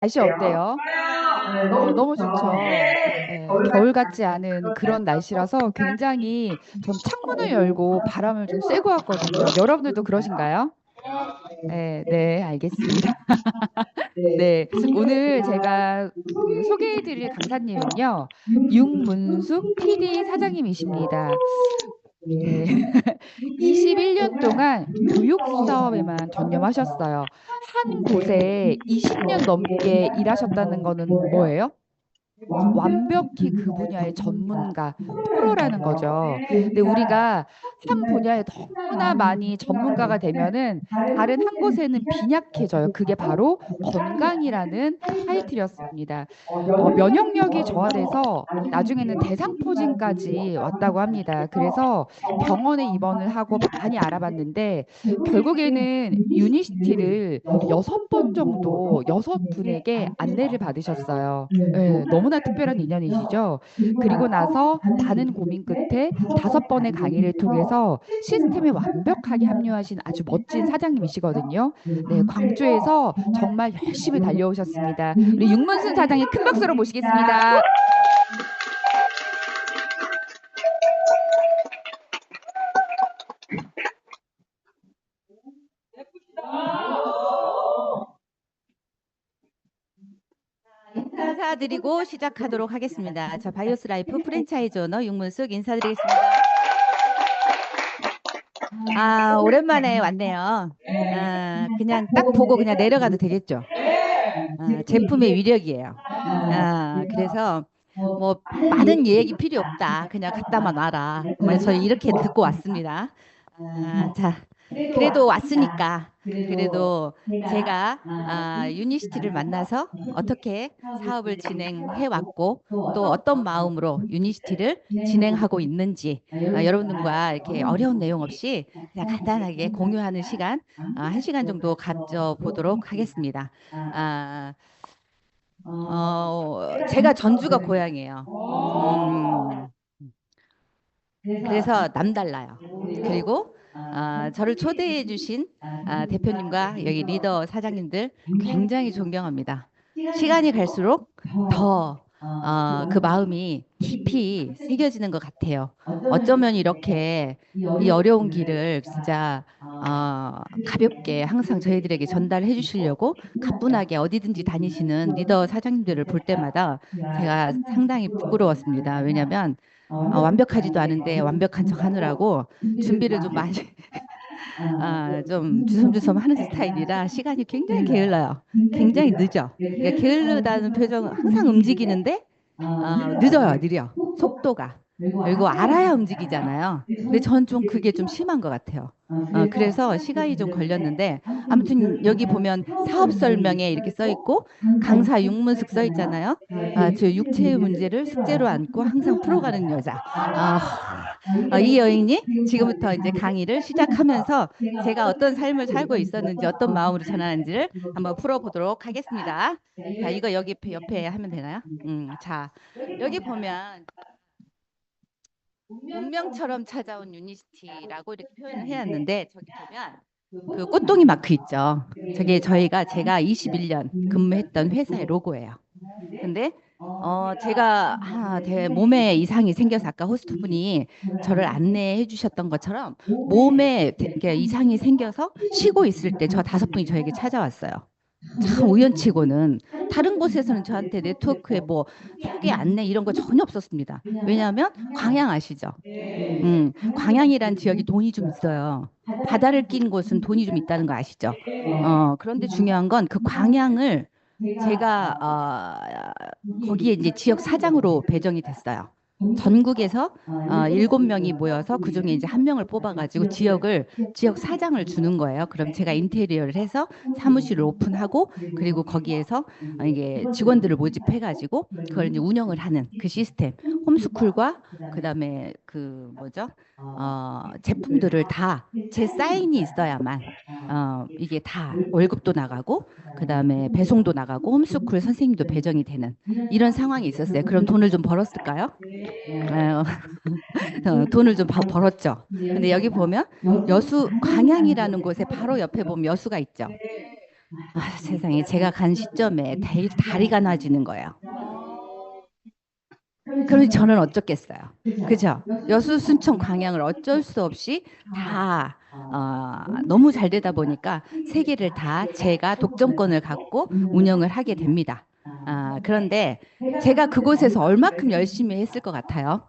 날씨 어때요? 너무 좋죠. 겨울 같지 않은 그런 날씨라서 굉장히 전 창문을 열고 바람을 좀 쐬고 왔거든요. 여러분들도 그러신가요? 네, 알겠습니다. 네, 오늘 제가 그 소개해드릴 강사님은요, 윤문숙 PD 사장님이십니다. 네, 21년 동안 교육 사업에만 전념하셨어요. 한 곳에 20년 넘게 일하셨다는 거는 뭐예요? 완벽히 그 분야의 전문가, 프로라는 거죠. 근데 우리가 한 분야에 너무나 많이 전문가가 되면은 다른 한 곳에는 빈약해져요. 그게 바로 건강이라는 타이틀이었습니다. 면역력이 저하돼서 나중에는 대상포진까지 왔다고 합니다. 그래서 병원에 입원을 하고 많이 알아봤는데 결국에는 유니시티를 6번 정도 6분에게 안내를 받으셨어요. 너무나 특별한 인연이시죠. 그리고 나서 많은 고민 끝에 5번의 강의를 통해서 시스템에 완벽하게 합류하신 아주 멋진 사장님이시거든요. 네, 광주에서 정말 열심히 달려오셨습니다. 우리 육문순 사장님 큰 박수로 모시겠습니다. 인사드리고 시작하도록 하겠습니다. 자, 바이오스 라이프 프랜차이즈 오너 육문숙 인사드리겠습니다. 오랜만에 왔네요. 그냥 딱 보고 그냥 내려가도 되겠죠. 제품의 위력이에요. 그래서 뭐 많은 얘기 필요 없다. 그냥 갖다만 와라. 그래서 이렇게 듣고 왔습니다. 자, 그래도 왔으니까 그래도 제가 유니시티를 만나서 어떻게 사업을 진행해 왔고 또 어떤 마음으로 유니시티를 진행하고 있는지 여러분들과 이렇게 어려운 내용 없이 그냥 간단하게 공유하는 시간 1시간 정도 가져보도록 하겠습니다. 아, 제가 전주가 고향이에요. 그래서 남달라요. 그리고 저를 초대해 주신 대표님과 여기 리더 사장님들 굉장히 존경합니다. 시간이 갈수록 더 그 마음이 깊이 새겨지는 것 같아요. 어쩌면 이렇게 이 어려운 길을 진짜 가볍게 항상 저희들에게 전달해 주시려고 가뿐하게 어디든지 다니시는 리더 사장님들을 볼 때마다 제가 상당히 부끄러웠습니다. 왜냐하면 완벽하지도 않은데 완벽한 척 하느라고 준비를 좀 많이 좀 주섬주섬 하는 스타일이라 시간이 굉장히 게을러요. 굉장히 늦어. 그러니까 게을르다는 표정 항상 움직이는데 늦어요, 느려. 속도가. 그리고 알아야 움직이잖아요. 근데 전 좀 그게 좀 심한 것 같아요. 그래서 시간이 좀 걸렸는데 아무튼 여기 보면 사업 설명에 이렇게 써 있고 강사 육문숙 써 있잖아요. 저 육체의 문제를 숙제로 안고 항상 풀어가는 여자. 아, 이 여인이 지금부터 이제 강의를 시작하면서 제가 어떤 삶을 살고 있었는지 어떤 마음으로 전하는지를 한번 풀어보도록 하겠습니다. 자, 이거 여기 옆에 하면 되나요? 자, 여기 보면 운명처럼 찾아온 유니시티라고 이렇게 표현을 해놨는데 저기 보면 그 꽃동이 마크 있죠. 저게 제가 21년 근무했던 회사의 로고예요. 근데 제가 몸에 이상이 생겨서 아까 호스트분이 저를 안내해 주셨던 것처럼 몸에 이렇게 이상이 생겨서 쉬고 있을 때 저 5분이 저에게 찾아왔어요. 참 우연치고는 다른 곳에서는 저한테 네트워크에 뭐 소개 안내 이런 거 전혀 없었습니다. 왜냐하면 광양 아시죠? 광양이란 지역이 돈이 좀 있어요. 바다를 낀 곳은 돈이 좀 있다는 거 아시죠? 그런데 중요한 건 그 광양을 제가 거기에 이제 지역 사장으로 배정이 됐어요. 전국에서 7명이 모여서 그중에 이제 한 명을 뽑아가지고 지역 사장을 주는 거예요. 그럼 제가 인테리어를 해서 사무실을 오픈하고 그리고 거기에서 이게 직원들을 모집해가지고 그걸 이제 운영을 하는 그 시스템. 홈스쿨과 그다음에 그 뭐죠? 제품들을 다 제 사인이 있어야만 이게 다 월급도 나가고 그다음에 배송도 나가고 홈스쿨 선생님도 배정이 되는 이런 상황이 있었어요. 그럼 돈을 좀 벌었을까요? 어, 돈을 좀 벌었죠. 근데 여기 보면 광양이라는 곳에 바로 옆에 보면 여수가 있죠. 세상에 제가 간 시점에 다리가 나지는 거예요. 그럼 저는 어쩌겠어요. 그죠? 여수, 순천, 광양을 어쩔 수 없이 다 너무 잘 되다 보니까 세 개를 다 제가 독점권을 갖고 운영을 하게 됩니다. 그런데 제가 그곳에서 얼마큼 열심히 했을 것 같아요.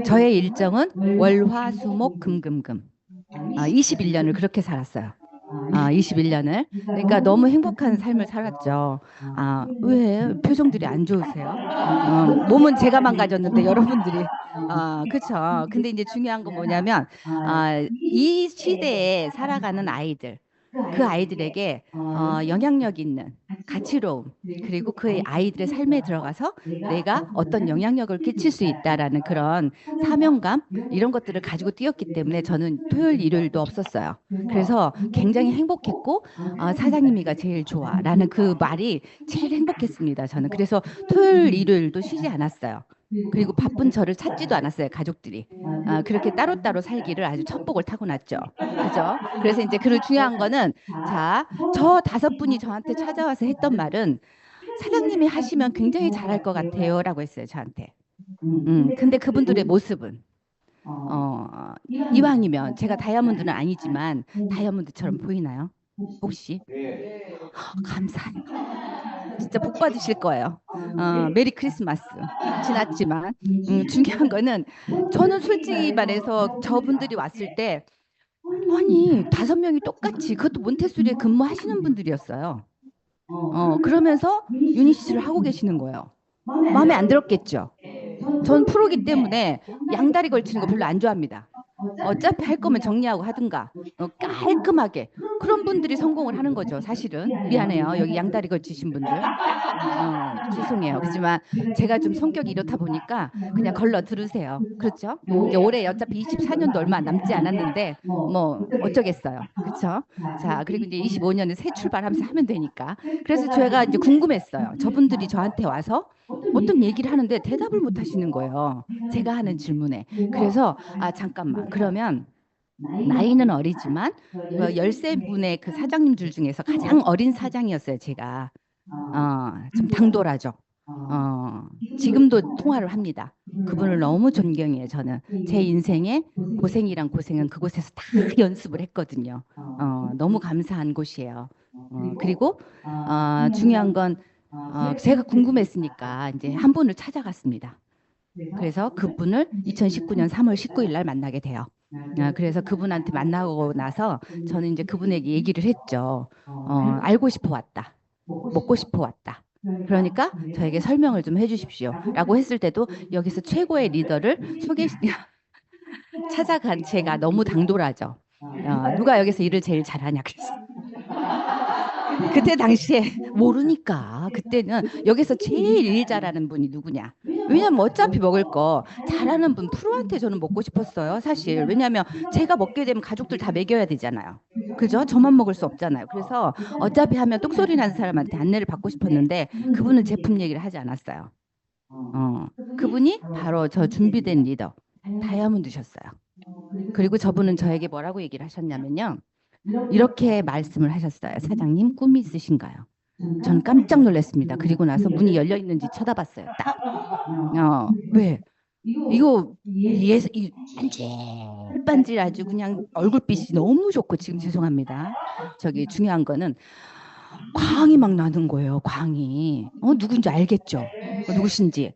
저의 일정은 월, 화, 수, 목, 금, 금, 금. 21년을 그렇게 살았어요. 21년을. 그러니까 너무 행복한 삶을 살았죠. 왜 표정들이 안 좋으세요? 몸은 제가 망가졌는데 여러분들이 그쵸. 근데 이제 중요한 건 뭐냐면 이 시대에 살아가는 아이들, 그 아이들에게 영향력 있는 가치로움, 그리고 그 아이들의 삶에 들어가서 내가 어떤 영향력을 끼칠 수 있다라는 그런 사명감, 이런 것들을 가지고 뛰었기 때문에 저는 토요일, 일요일도 없었어요. 그래서 굉장히 행복했고, 사장님이가 제일 좋아라는 그 말이 제일 행복했습니다. 저는. 그래서 토요일, 일요일도 쉬지 않았어요. 그리고 바쁜 저를 찾지도 않았어요, 가족들이. 그렇게 따로따로 살기를 아주 천복을 타고났죠. 그죠? 그래서 이제 그 중요한 거는, 자, 저 5분이 저한테 찾아와서 했던 말은 사장님이 하시면 굉장히 잘할 것 같아요 라고 했어요, 저한테. 근데 그분들의 모습은 이왕이면 제가 다이아몬드는 아니지만 다이아몬드처럼 보이나요? 혹시? 감사해요. 진짜 복 받으실 거예요. 메리 크리스마스. 지났지만 중요한 거는 저는 솔직히 말해서 저분들이 왔을 때 아니 5명이 똑같이 그것도 몬테소리에 근무하시는 분들이었어요. 그러면서 유니시스를 하고 계시는 거예요. 마음에 안 들었겠죠. 전 프로기 때문에 양다리 걸치는 거 별로 안 좋아합니다. 어차피 할 거면 정리하고 하든가 깔끔하게 그런 분들이 성공을 하는 거죠. 사실은 미안해요. 여기 양다리 걸치신 분들 죄송해요. 그렇지만 제가 좀 성격이 이렇다 보니까 그냥 걸러 들으세요. 그렇죠? 이제 올해 어차피 24년도 얼마 남지 않았는데 뭐 어쩌겠어요. 그렇죠? 자, 그리고 이제 25년에 새 출발하면서 하면 되니까. 그래서 제가 이제 궁금했어요. 저분들이 저한테 와서 어떤 얘기를 하는데 대답을 못 하시는 거예요. 제가 하는 질문에. 그래서 잠깐만. 그러면 나이는 어리지만 그 13분의 그 사장님들 중에서 가장 어린 사장이었어요, 제가. 좀 당돌하죠. 지금도 통화를 합니다. 그분을 너무 존경해요, 저는. 제 인생의 고생이란 고생은 그곳에서 다 연습을 했거든요. 너무 감사한 곳이에요. 그리고 중요한 건 제가 궁금했으니까 이제 한 분을 찾아갔습니다. 그래서 그분을 2019년 3월 19일 날 만나게 돼요. 그래서 그분한테 만나고 나서 저는 이제 그분에게 얘기를 했죠. 알고 싶어 왔다. 먹고 싶어 왔다. 그러니까 저에게 설명을 좀 해주십시오. 라고 했을 때도 여기서 최고의 리더를 찾아간 제가 너무 당돌하죠. 누가 여기서 일을 제일 잘하냐 그랬어요. 그때 당시에 모르니까 그때는 여기서 제일 일 잘하는 분이 누구냐. 왜냐면 어차피 먹을 거 잘하는 분 프로한테 저는 먹고 싶었어요. 사실. 왜냐면 제가 먹게 되면 가족들 다 먹여야 되잖아요. 그죠? 저만 먹을 수 없잖아요. 그래서 어차피 하면 똑소리 나는 사람한테 안내를 받고 싶었는데 그분은 제품 얘기를 하지 않았어요. 그분이 바로 저 준비된 리더 다이아몬드셨어요. 그리고 저분은 저에게 뭐라고 얘기를 하셨냐면요. 이렇게 말씀을 하셨어요. 사장님, 꿈이 있으신가요? 저는 깜짝 놀랐습니다. 그리고 나서 문이 열려 있는지 쳐다봤어요. 딱. 왜? 이거 반질반질 아주 그냥 얼굴빛이 너무 좋고 지금 죄송합니다. 저기 중요한 거는 광이 막 나는 거예요. 광이. 누군지 알겠죠? 누구신지.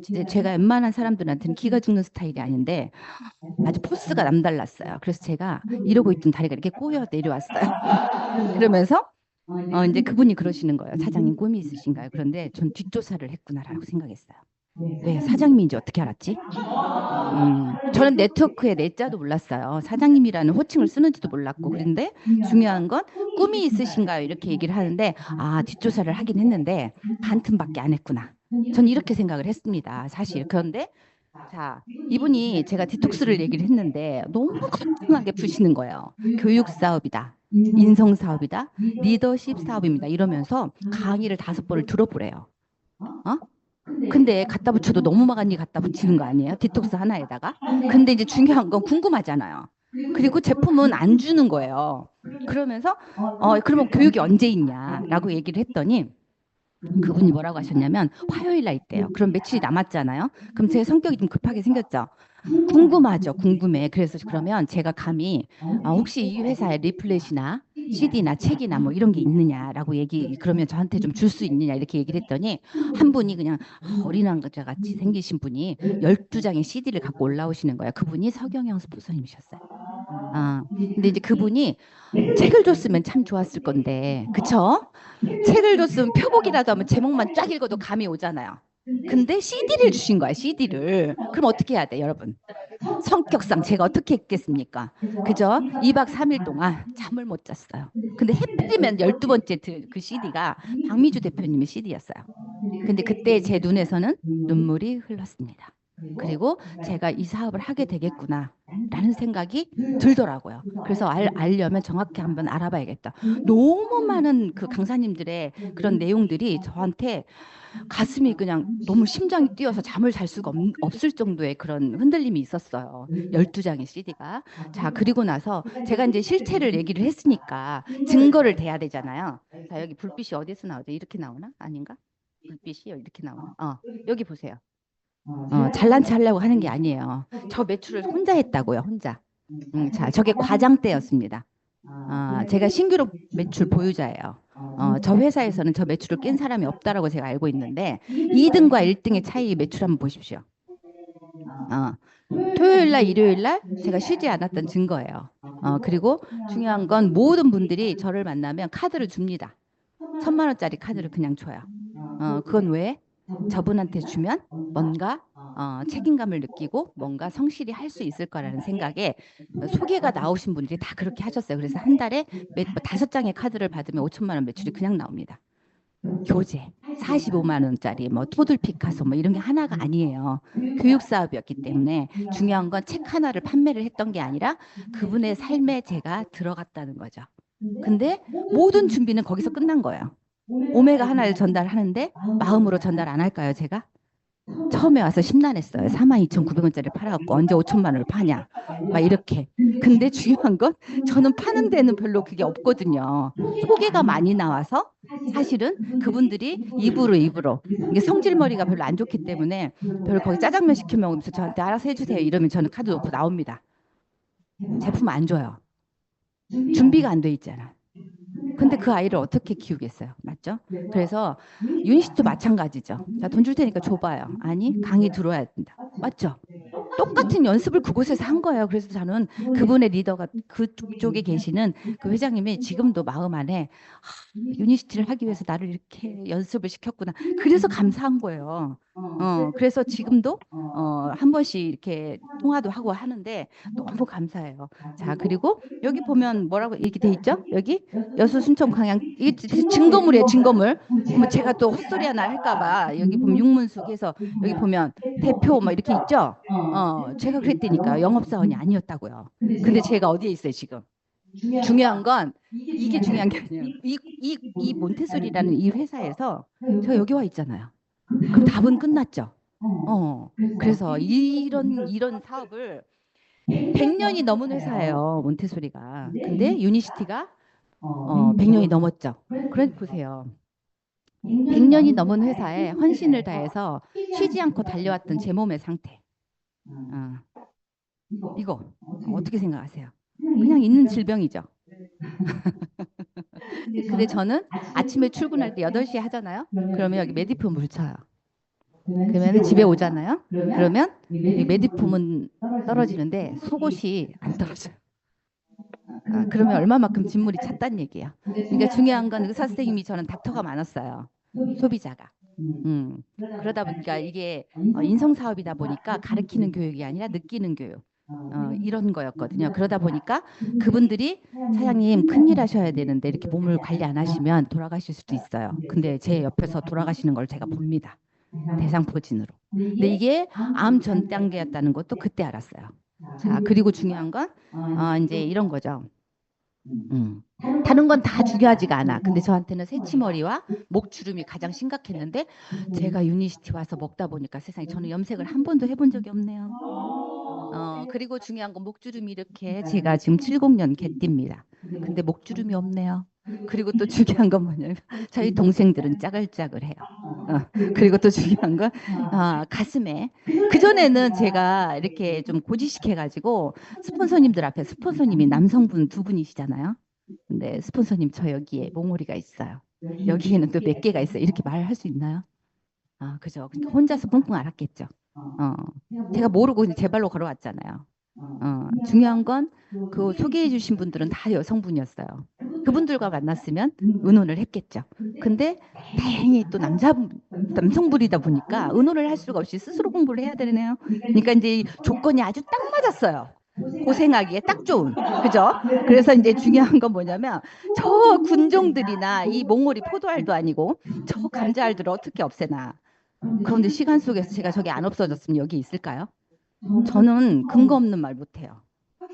진짜 제가 웬만한 사람들한테는 기가 죽는 스타일이 아닌데 아주 포스가 남달랐어요. 그래서 제가 이러고 있던 다리가 이렇게 꼬여 내려왔어요. 그러면서 이제 그분이 그러시는 거예요. 사장님 꿈이 있으신가요? 그런데 전 뒷조사를 했구나라고 생각했어요. 왜 사장님인지 어떻게 알았지? 저는 네트워크에 내자도 몰랐어요. 사장님이라는 호칭을 쓰는지도 몰랐고. 그런데 중요한 건 꿈이 있으신가요? 이렇게 얘기를 하는데 뒷조사를 하긴 했는데 반틈밖에 안 했구나. 전 이렇게 생각을 했습니다. 사실. 그런데 자, 이분이 제가 디톡스를 얘기를 했는데 너무 거창하게 푸시는 거예요. 교육 사업이다. 인성 사업이다. 리더십 사업입니다. 이러면서 강의를 5번을 들어보래요. 어? 근데 갖다 붙여도 너무 많이 갖다 붙이는 거 아니에요? 디톡스 하나에다가. 근데 이제 중요한 건 궁금하잖아요. 그리고 제품은 안 주는 거예요. 그러면서 그러면 교육이 언제 있냐라고 얘기를 했더니 그분이 뭐라고 하셨냐면 화요일 날 있대요. 그럼 며칠이 남았잖아요. 그럼 제 성격이 좀 급하게 생겼죠. 궁금하죠. 궁금해. 그래서 그러면 제가 감히 혹시 이 회사에 리플렛이나 CD나 책이나 뭐 이런 게 있느냐라고 그러면 저한테 좀 줄 수 있느냐 이렇게 얘기를 했더니 한 분이 그냥 어린 왕자 같이 생기신 분이 12장의 CD를 갖고 올라오시는 거예요. 그분이 서경영 스폰서님이셨어요. 근데 이제 그분이 책을 줬으면 참 좋았을 건데, 그쵸? 책을 줬으면 표곡이라도 하면 제목만 쫙 읽어도 감이 오잖아요. 근데 CD를 주신 거야, CD를. 그럼 어떻게 해야 돼, 여러분? 성격상 제가 어떻게 했겠습니까? 그죠? 2박 3일 동안 잠을 못 잤어요. 근데 해필이면 12번째 그 CD가 박미주 대표님의 CD였어요. 근데 그때 제 눈에서는 눈물이 흘렀습니다. 그리고 제가 이 사업을 하게 되겠구나 라는 생각이 들더라고요. 그래서 알려면 정확히 한번 알아봐야겠다. 너무 많은 그 강사님들의 그런 내용들이 저한테 가슴이 그냥 너무 심장이 뛰어서 잠을 잘 수가 없을 정도의 그런 흔들림이 있었어요. 12장의 CD가. 자, 그리고 나서 제가 이제 실체를 얘기를 했으니까 증거를 대야 되잖아요. 자, 여기 불빛이 어디서 나오죠? 이렇게 나오나? 아닌가? 불빛이 이렇게 나오나? 여기 보세요. 잘난 체 하려고 하는 게 아니에요. 저 매출을 혼자 했다고요, 혼자. 자, 저게 과장 때였습니다. 제가 신규로 매출 보유자예요. 저 회사에서는 저 매출을 깬 사람이 없다라고 제가 알고 있는데 2등과 1등의 차이 매출 한번 보십시오. 어, 토요일 날, 일요일 날 제가 쉬지 않았던 증거예요. 그리고 중요한 건 모든 분들이 저를 만나면 카드를 줍니다. 1,000만 원짜리 카드를 그냥 줘요. 그건 왜? 저분한테 주면 뭔가 책임감을 느끼고 뭔가 성실히 할 수 있을 거라는 생각에 소개가 나오신 분들이 다 그렇게 하셨어요. 그래서 한 달에 5장의 카드를 받으면 5천만 원 매출이 그냥 나옵니다. 교재 45만 원짜리 뭐 토들 피카소 뭐 이런 게 하나가 아니에요. 교육 사업이었기 때문에 중요한 건 책 하나를 판매를 했던 게 아니라 그분의 삶에 제가 들어갔다는 거죠. 근데 모든 준비는 거기서 끝난 거예요. 오메가 하나를 전달하는데 마음으로 전달 안 할까요, 제가? 처음에 와서 심란했어요. 42,900원짜리 팔아갖고 언제 5천만 원을 파냐. 막 이렇게. 근데 중요한 건 저는 파는 데는 별로 그게 없거든요. 소개가 많이 나와서 사실은 그분들이 입으로 이게 성질머리가 별로 안 좋기 때문에 별로 거기 짜장면 시켜 먹으면서 저한테 알아서 해주세요. 이러면 저는 카드 놓고 나옵니다. 제품 안 줘요. 준비가 안 돼 있잖아. 근데 그 아이를 어떻게 키우겠어요? 맞죠? 그래서 유니시도 마찬가지죠. 자, 돈 줄 테니까 줘봐요. 아니, 강의 들어야 된다. 맞죠? 똑같은 연습을 그곳에서 한 거예요. 그래서 저는 그분의 리더가 그쪽에 계시는 그 회장님이 지금도 마음 안에 유니시티를 하기 위해서 나를 이렇게 연습을 시켰구나. 그래서 감사한 거예요. 그래서 지금도 한 번씩 이렇게 통화도 하고 하는데 너무 감사해요. 자, 그리고 여기 보면 뭐라고 이렇게 돼 있죠? 여기 여수 순천 광양 이게 증거물이에요, 증거물. 뭐 제가 또 헛소리 하나 할까 봐 여기 보면 육문숙에서 여기 보면 대표 뭐 이렇게 있죠? 제가 그랬다니까 영업사원이 아니었다고요. 근데 제가 어디에 있어요, 지금? 중요한 건 이게 중요한 게 아니에요. 이 몬테소리라는 이 회사에서 제가 여기 와 있잖아요. 그럼 답은 끝났죠. 그래서 이런 사업을 100년이 넘은 회사예요, 몬테소리가. 근데 유니시티가 100년이 넘었죠. 그래 보세요. 100년이 넘은 회사에 헌신을 다해서 쉬지 않고 달려왔던 제 몸의 상태. 어, 이거 어떻게 생각하세요? 그냥 있는 질병이죠. 근데 저는 아침에 출근할 때 8시에 하잖아요. 그러면 여기 메디품 묻혀요. 그러면 집에 오잖아요. 그러면 이 메디품은 떨어지는데 속옷이 안 떨어져요. 그러면 얼마만큼 진물이 찼단 얘기예요. 그러니까 중요한 건 의사 선생님이 저는 닥터가 많았어요. 소비자가. 그러다 보니까 이게 인성 사업이다 보니까 가르치는 교육이 아니라 느끼는 교육. 이런 거였거든요. 그러다 보니까 그분들이 사장님 큰일 하셔야 되는데 이렇게 몸을 관리 안 하시면 돌아가실 수도 있어요. 근데 제 옆에서 돌아가시는 걸 제가 봅니다. 대상포진으로. 근데 이게 암 전 단계였다는 것도 그때 알았어요. 자, 그리고 중요한 건 이제 이런 거죠. 다른 건 다 중요하지가 않아. 근데 저한테는 새치머리와 목주름이 가장 심각했는데 제가 유니시티 와서 먹다 보니까 세상에 저는 염색을 한 번도 해본 적이 없네요. 그리고 중요한 건 목주름이 이렇게 제가 지금 70년 개띠입니다. 근데 목주름이 없네요. 그리고 또 중요한 건 뭐냐면 저희 동생들은 짜글짜글해요. 그리고 또 중요한 건 가슴에 그전에는 제가 이렇게 좀 고지식해가지고 스폰서님들 앞에 스폰서님이 남성분 두 분이시잖아요. 근데 스폰서님 저 여기에 몽골이가 있어요. 여기에는 또 몇 개가 있어요. 이렇게 말할 수 있나요? 그죠. 그러니까 혼자서 끙끙 앓았겠죠. 어, 제가 모르고 그냥 제 발로 걸어왔잖아요. 중요한 건 그 소개해 주신 분들은 다 여성분이었어요. 그분들과 만났으면 의논을 했겠죠. 근데 다행히 또 남성분이다 보니까 의논을 할 수가 없이 스스로 공부를 해야 되네요. 그러니까 이제 이 조건이 아주 딱 맞았어요. 고생하기에 딱 좋은. 그죠? 그래서 이제 중요한 건 뭐냐면 저 군종들이나 이 몽골이 포도알도 아니고 저 감자알들을 어떻게 없애나. 그런데 시간 속에서 제가 저게 안 없어졌으면 여기 있을까요? 저는 근거 없는 말 못해요.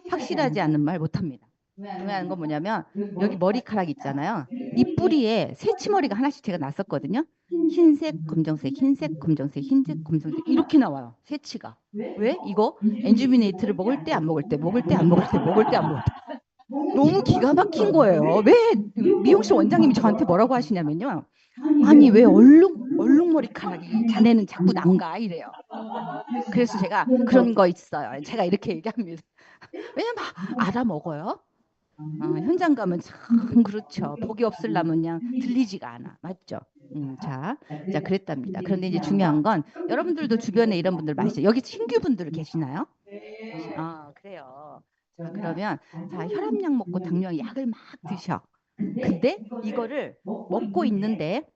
확실하지 않는 말 못합니다. 중요한 건 뭐냐면 여기 머리카락 있잖아요. 이 뿌리에 새치머리가 하나씩 제가 났었거든요. 흰색, 검정색, 흰색, 검정색, 흰색, 검정색 이렇게 나와요. 새치가. 왜? 이거 엔주미네이트를 먹을 때 안 먹을 때, 먹을 때 안 먹을 때, 먹을 때 안 먹을 때. 너무 기가 막힌 거예요. 왜 미용실 원장님이 저한테 뭐라고 하시냐면요. 아니 왜 얼룩머리카락이 자네는 자꾸 난가 이래요. 그래서 제가 그런 거 있어요. 제가 이렇게 얘기합니다. 왜냐면 막 알아먹어요. 현장 가면 참 그렇죠. 복이 없으려면 그냥 들리지가 않아. 맞죠? 자, 그랬답니다. 그런데 이제 중요한 건 여러분들도 주변에 이런 분들 많으시죠? 여기 신규 분들 계시나요? 그래요. 자, 그러면 자, 혈압약 먹고 당뇨 약을 막 드셔. 근데 이거를 먹고 있는데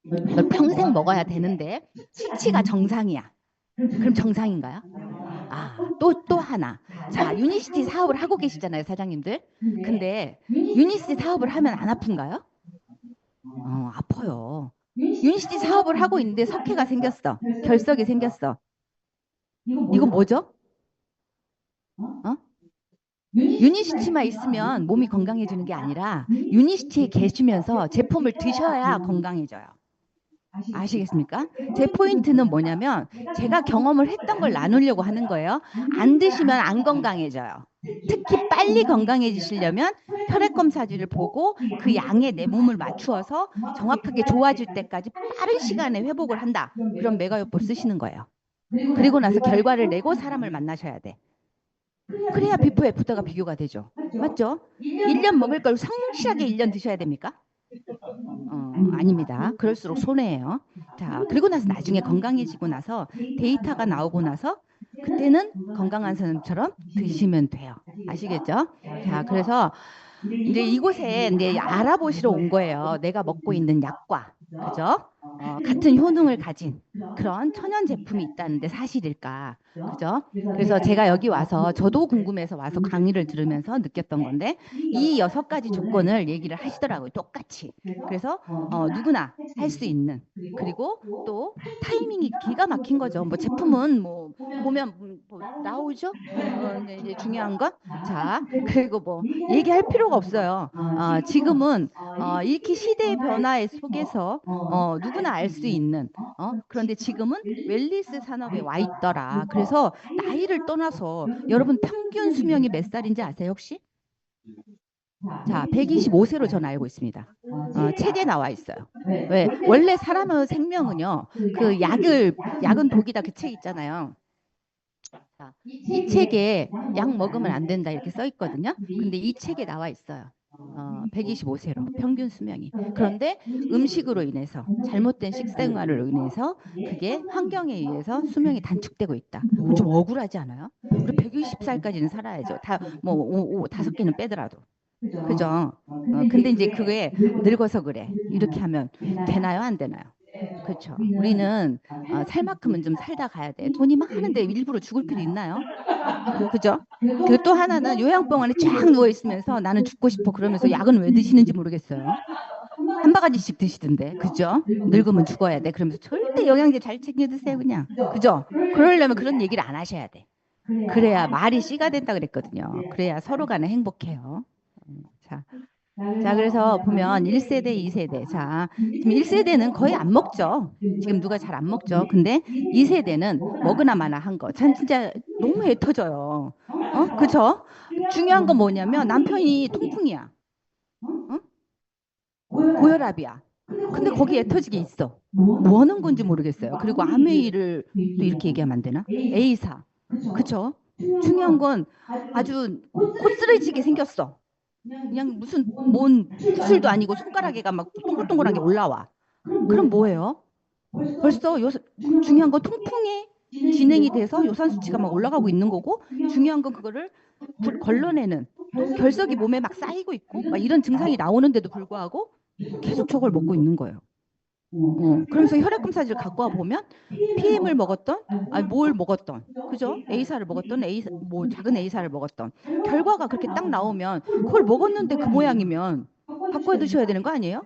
이걸 평생 먹어야 되는데 수치가 정상이야. 그럼 정상인가요? 또 하나. 자, 유니시티 사업을 하고 계시잖아요, 사장님들. 근데 유니시티 사업을 하면 안 아픈가요? 아파요. 유니시티 사업을 하고 있는데 석회가 생겼어. 결석이 생겼어. 이거 뭐죠? 어? 유니시티만 있으면 몸이 건강해지는 게 아니라 유니시티에 계시면서 제품을 드셔야 건강해져요. 아시겠습니까? 제 포인트는 뭐냐면 제가 경험을 했던 걸 나누려고 하는 거예요. 안 드시면 안 건강해져요. 특히 빨리 건강해지시려면 혈액 검사지를 보고 그 양에 내 몸을 맞추어서 정확하게 좋아질 때까지 빠른 시간에 회복을 한다. 그럼 메가요법 쓰시는 거예요. 그리고 나서 결과를 내고 사람을 만나셔야 돼. 그래야 비포 애프터가 비교가 되죠. 맞죠? 1년 먹을 걸 성실하게 1년 드셔야 됩니까? 아닙니다. 그럴수록 손해예요. 자, 그리고 나서 나중에 건강해지고 나서 데이터가 나오고 나서 그때는 건강한 사람처럼 드시면 돼요. 아시겠죠? 자, 그래서 이제 이곳에 이제 알아보시러 온 거예요. 내가 먹고 있는 약과, 그죠? 같은 효능을 가진 그런 천연 제품이 있다는데 사실일까? 그죠? 그래서 제가 여기 와서 저도 궁금해서 와서 강의를 들으면서 느꼈던 건데 이 6가지 조건을 얘기를 하시더라고요. 똑같이. 그래서 누구나 할 수 있는 그리고 또 타이밍이 기가 막힌 거죠. 뭐 제품은 뭐 보면 뭐 나오죠? 이제 중요한 건 자, 그리고 뭐 얘기할 필요가 없어요. 지금은 이렇게 시대의 변화에 속에서 누구나 알 수 있는 그런데 지금은 웰니스 산업에 와 있더라. 그래서 나이를 떠나서 여러분 평균 수명이 몇 살인지 아세요 혹시? 자, 125세로 전 알고 있습니다. 책에 나와 있어요. 왜? 원래 사람의 생명은요, 그 약은 독이다 그 책 있잖아요. 자, 이 책에 약 먹으면 안 된다 이렇게 써 있거든요. 근데 이 책에 나와 있어요. 125세로 평균 수명이. 그런데 음식으로 인해서 잘못된 식생활로 인해서 그게 환경에 의해서 수명이 단축되고 있다. 그럼 좀 억울하지 않아요? 우리 120살까지는 살아야죠. 뭐 5개는 빼더라도. 그죠? 근데 이제 그게 늙어서 그래. 이렇게 하면 되나요? 안 되나요? 그렇죠. 우리는 살 만큼은 좀 살다 가야 돼. 돈이 많은데 일부러 죽을 필요 있나요? 그죠? 그리고 또 하나는 요양병원에 쫙 누워 있으면서 나는 죽고 싶어 그러면서 약은 왜 드시는지 모르겠어요. 한 바가지씩 드시던데, 그죠? 늙으면 죽어야 돼. 그러면서 절대 영양제 잘 챙겨 드세요, 그냥. 그죠? 그러려면 그런 얘기를 안 하셔야 돼. 그래야 말이 씨가 된다 그랬거든요. 그래야 서로 간에 행복해요. 자, 자, 그래서 보면 1세대, 2세대. 자, 지금 1세대는 거의 안 먹죠. 지금 누가 잘 안 먹죠. 근데 2세대는 먹으나 마나 한 거. 전 진짜 너무 애 터져요. 그죠? 중요한 건 뭐냐면 남편이 통풍이야. 어? 고혈압이야. 근데 거기 애 터지게 있어. 뭐 하는 건지 모르겠어요. 그리고 아메이를 또 이렇게 얘기하면 안 되나? A사. 그쵸? 중요한 건 아주 코쓰러지게 생겼어. 그냥 무슨 뭔 구슬도 아니고 손가락에가 막 동글동글한 게 올라와. 그럼 뭐예요? 벌써 중요한 건 통풍이 진행이 돼서 요산 수치가 막 올라가고 있는 거고 중요한 건 그거를 걸러내는 또 결석이 몸에 막 쌓이고 있고 막 이런 증상이 나오는데도 불구하고 계속 저걸 먹고 있는 거예요. 그러면서 혈액 검사지를 갖고 와 보면 PM을 먹었던, 아니 뭘 먹었던, 그죠? A사를 먹었던, 뭐 작은 A사를 먹었던 결과가 그렇게 딱 나오면 그걸 먹었는데 그 모양이면 바꿔 드셔야 되는 거 아니에요?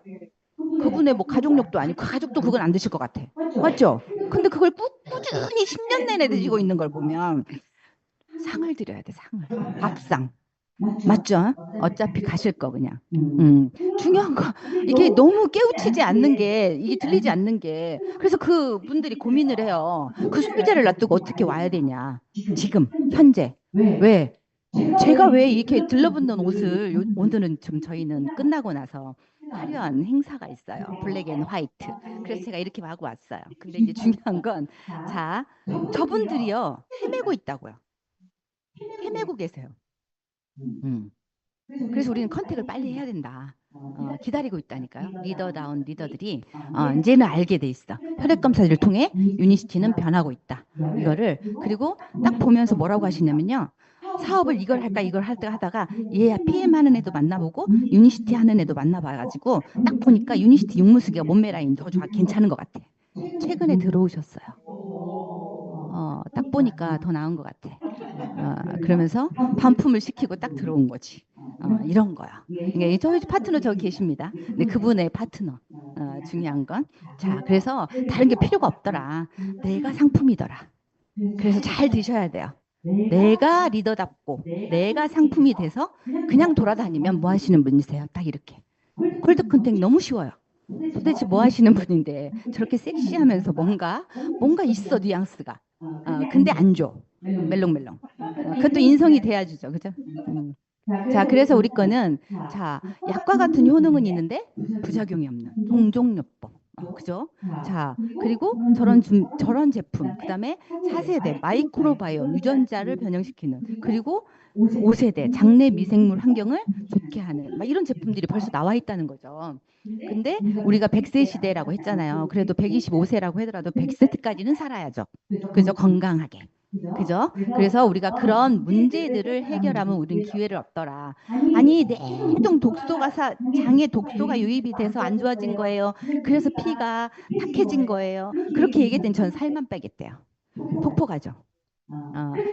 그분의 뭐 가족력도 아니고 그 가족도 그건 안 드실 것 같아. 맞죠? 근데 그걸 꾸준히 10년 내내 드시고 있는 걸 보면 상을 드려야 돼, 상을. 밥상. 맞죠? 어차피 가실 거 그냥. 중요한 거 이게 너무 깨우치지 않는 게 이게 들리지 않는 게 그래서 그 분들이 고민을 해요. 그 소비자를 놔두고 어떻게 와야 되냐? 지금 현재 왜 제가 왜 이렇게 들러붙는 옷을 오늘은 좀 저희는 끝나고 나서 화려한 행사가 있어요. 블랙 앤 화이트. 그래서 제가 이렇게 하고 왔어요. 근데 이제 중요한 건 자, 저분들이요 헤매고 있다고요. 헤매고 계세요. 음. 그래서 우리는 컨택을 빨리 해야 된다. 기다리고 있다니까요. 리더다운 리더들이 이제는 알게 돼 있어. 혈액 검사를 통해 유니시티는 변하고 있다. 이거를 그리고 딱 보면서 뭐라고 하시냐면요. 사업을 이걸 할까 이걸 할까 하다가 얘야 PM 하는 애도 만나보고 유니시티 하는 애도 만나봐가지고 딱 보니까 유니시티 육무수기가 몸매 라인 더 좋아 괜찮은 것 같아. 최근에 들어오셨어요. 딱 보니까 더 나은 것 같아. 그러면서 반품을 시키고 딱 들어온 거지. 이런 거야. 그러니까 저희 파트너 저기 계십니다. 근데 그분의 파트너. 중요한 건. 자, 그래서 다른 게 필요가 없더라. 내가 상품이더라. 그래서 잘 드셔야 돼요. 내가 리더답고 내가 상품이 돼서 그냥 돌아다니면 뭐 하시는 분이세요? 딱 이렇게. 콜드 컨택 너무 쉬워요. 도대체 뭐 하시는 분인데 저렇게 섹시하면서 뭔가 있어 뉘앙스가. 근데 안 줘. 멜롱멜롱. 그것도 인성이 돼야 주죠. 그죠? 자, 그래서 우리 거는 자, 약과 같은 효능은 있는데 부작용이 없는 동종요법. 그죠? 자, 그리고 저런 제품, 그다음에 4세대 마이크로바이옴 유전자를 변형시키는 그리고 5세대 장내 미생물 환경을 좋게 하는 막 이런 제품들이 벌써 나와 있다는 거죠. 근데 우리가 100세 시대라고 했잖아요. 그래도 125세라고 하더라도 100세까지는 살아야죠. 그죠? 건강하게. 그죠? 그래서 우리가 그런 문제들을 해결하면 우린 기회를 얻더라. 아니, 내동 장에 독소가 유입이 돼서 안 좋아진 거예요. 그래서 피가 탁해진 거예요. 그렇게 얘기했더니 전 살만 빼겠대요. 폭포가죠.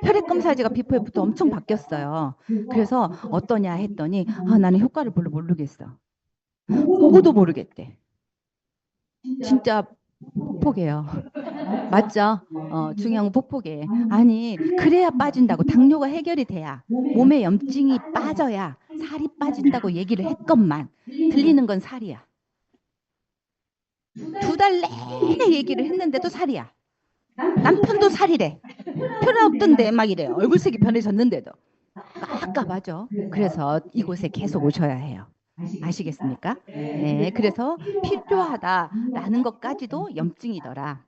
혈액 검사제가 비포 애프터 엄청 바뀌었어요. 그래서 어떠냐 했더니 나는 효과를 별로 모르겠어. 보고도 모르겠대. 진짜 폭폭이에요. 맞죠? 중요한 건 폭폭이에요. 아니, 그래야 빠진다고. 당뇨가 해결이 돼야. 몸에 염증이 빠져야 살이 빠진다고 얘기를 했건만 들리는 건 살이야. 2달 내내 얘기를 했는데도 살이야. 남편도 살이래. 표현 없던데 막 이래요. 얼굴색이 변해졌는데도. 깝깝하죠. 그래서 이곳에 계속 오셔야 해요. 아시겠습니까? 네, 그래서 필요하다라는 것까지도 염증이더라.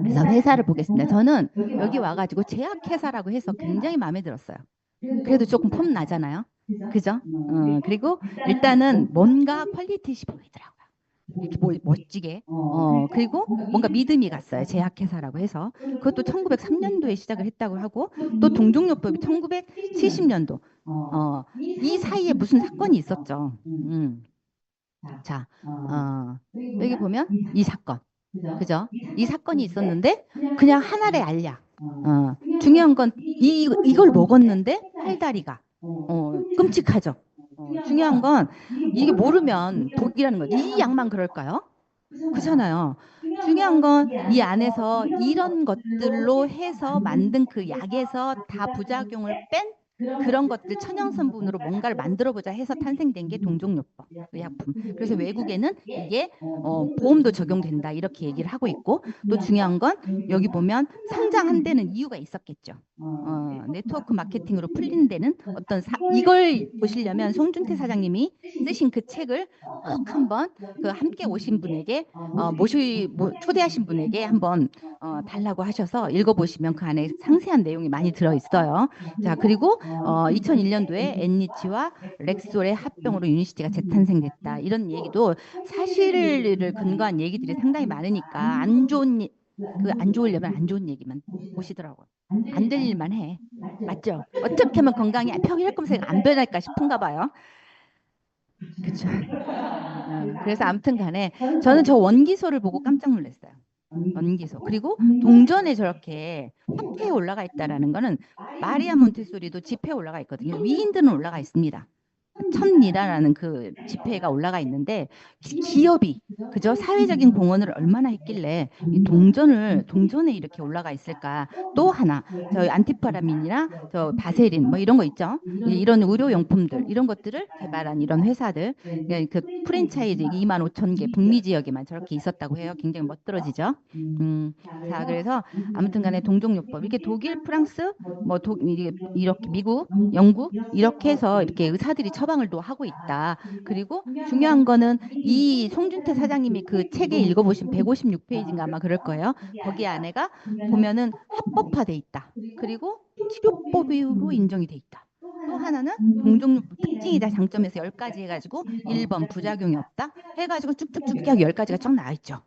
그래서 회사를 보겠습니다. 저는 여기 와가지고 제약회사라고 해서 굉장히 마음에 들었어요. 그래도 조금 폼 나잖아요. 그죠? 그리고 일단은 뭔가 퀄리티시 보이더라고요. 이렇게 멋지게. 그리고 뭔가 믿음이 갔어요. 제약회사라고 해서. 그것도 1903년도에 시작을 했다고 하고 또 동종요법이 1970년도. 이 사이에 무슨 사건이 있었죠. 자, 여기 보면 이 사건. 그죠? 이 사건이 있었는데 그냥 하나의 알약. 중요한 건 이걸 먹었는데 팔다리가 끔찍하죠. 중요한 건 이게 모르면 독이라는 거죠. 이 약만 그럴까요? 그렇잖아요. 중요한 건 이 안에서 이런 것들로 해서 만든 그 약에서 다 부작용을 뺀 그런 것들 천연성분으로 뭔가를 만들어보자 해서 탄생된 게 동종요법 의약품. 그래서 외국에는 이게 보험도 적용된다 이렇게 얘기를 하고 있고 또 중요한 건 여기 보면 상장한 데는 이유가 있었겠죠. 네트워크 마케팅으로 풀린 데는 이걸 보시려면 송준태 사장님이 쓰신 그 책을 꼭 한번 그 함께 오신 분에게 초대하신 분에게 한번 달라고 하셔서 읽어보시면 그 안에 상세한 내용이 많이 들어있어요. 자, 그리고 2001년도에 앤리치와 렉솔의 합병으로 유니시티가 재탄생됐다. 이런 얘기도 사실을 근거한 얘기들이 상당히 많으니까 안 좋으려면 안 좋은 얘기만 보시더라고요. 안 될 일만 해. 맞죠? 어떻게 하면 건강이 평일꿈새가 안 변할까 싶은가 봐요. 그렇죠. 그래서 아무튼 간에 저는 저 원기소를 보고 깜짝 놀랐어요. 원기소. 그리고 동전에 저렇게 화폐에 올라가 있다라는 거는 마리아 몬테소리도 지폐에 올라가 있거든요. 위인드는 올라가 있습니다. 천리라는 그 지폐가 올라가 있는데 기업이 그죠? 사회적인 공헌을 얼마나 했길래 이 동전에 이렇게 올라가 있을까? 또 하나 저 안티파라민이나 저 바세린 뭐 이런 거 있죠? 이런 의료용품들 이런 것들을 개발한 이런 회사들 그 프랜차이즈 2만 5천 개 북미 지역에만 저렇게 있었다고 해요. 굉장히 멋들어지죠? 자 그래서 아무튼간에 동종요법 이렇게 독일, 프랑스 이렇게 미국, 영국 이렇게 해서 이렇게 의사들이 처방을 또 하고 있다. 그리고 중요한 거는 이 송준태 사장님이 그 책에 읽어보신 156페이지인가 아마 그럴 거예요. 거기 안에가 보면은 합법화돼 있다. 그리고 치료법으로 인정이 돼 있다. 또 하나는 동종요법 특징이다 장점에서 10가지 해가지고 1번 부작용이 없다 해가지고 쭉쭉쭉 10가지가 쫙 나와 있죠.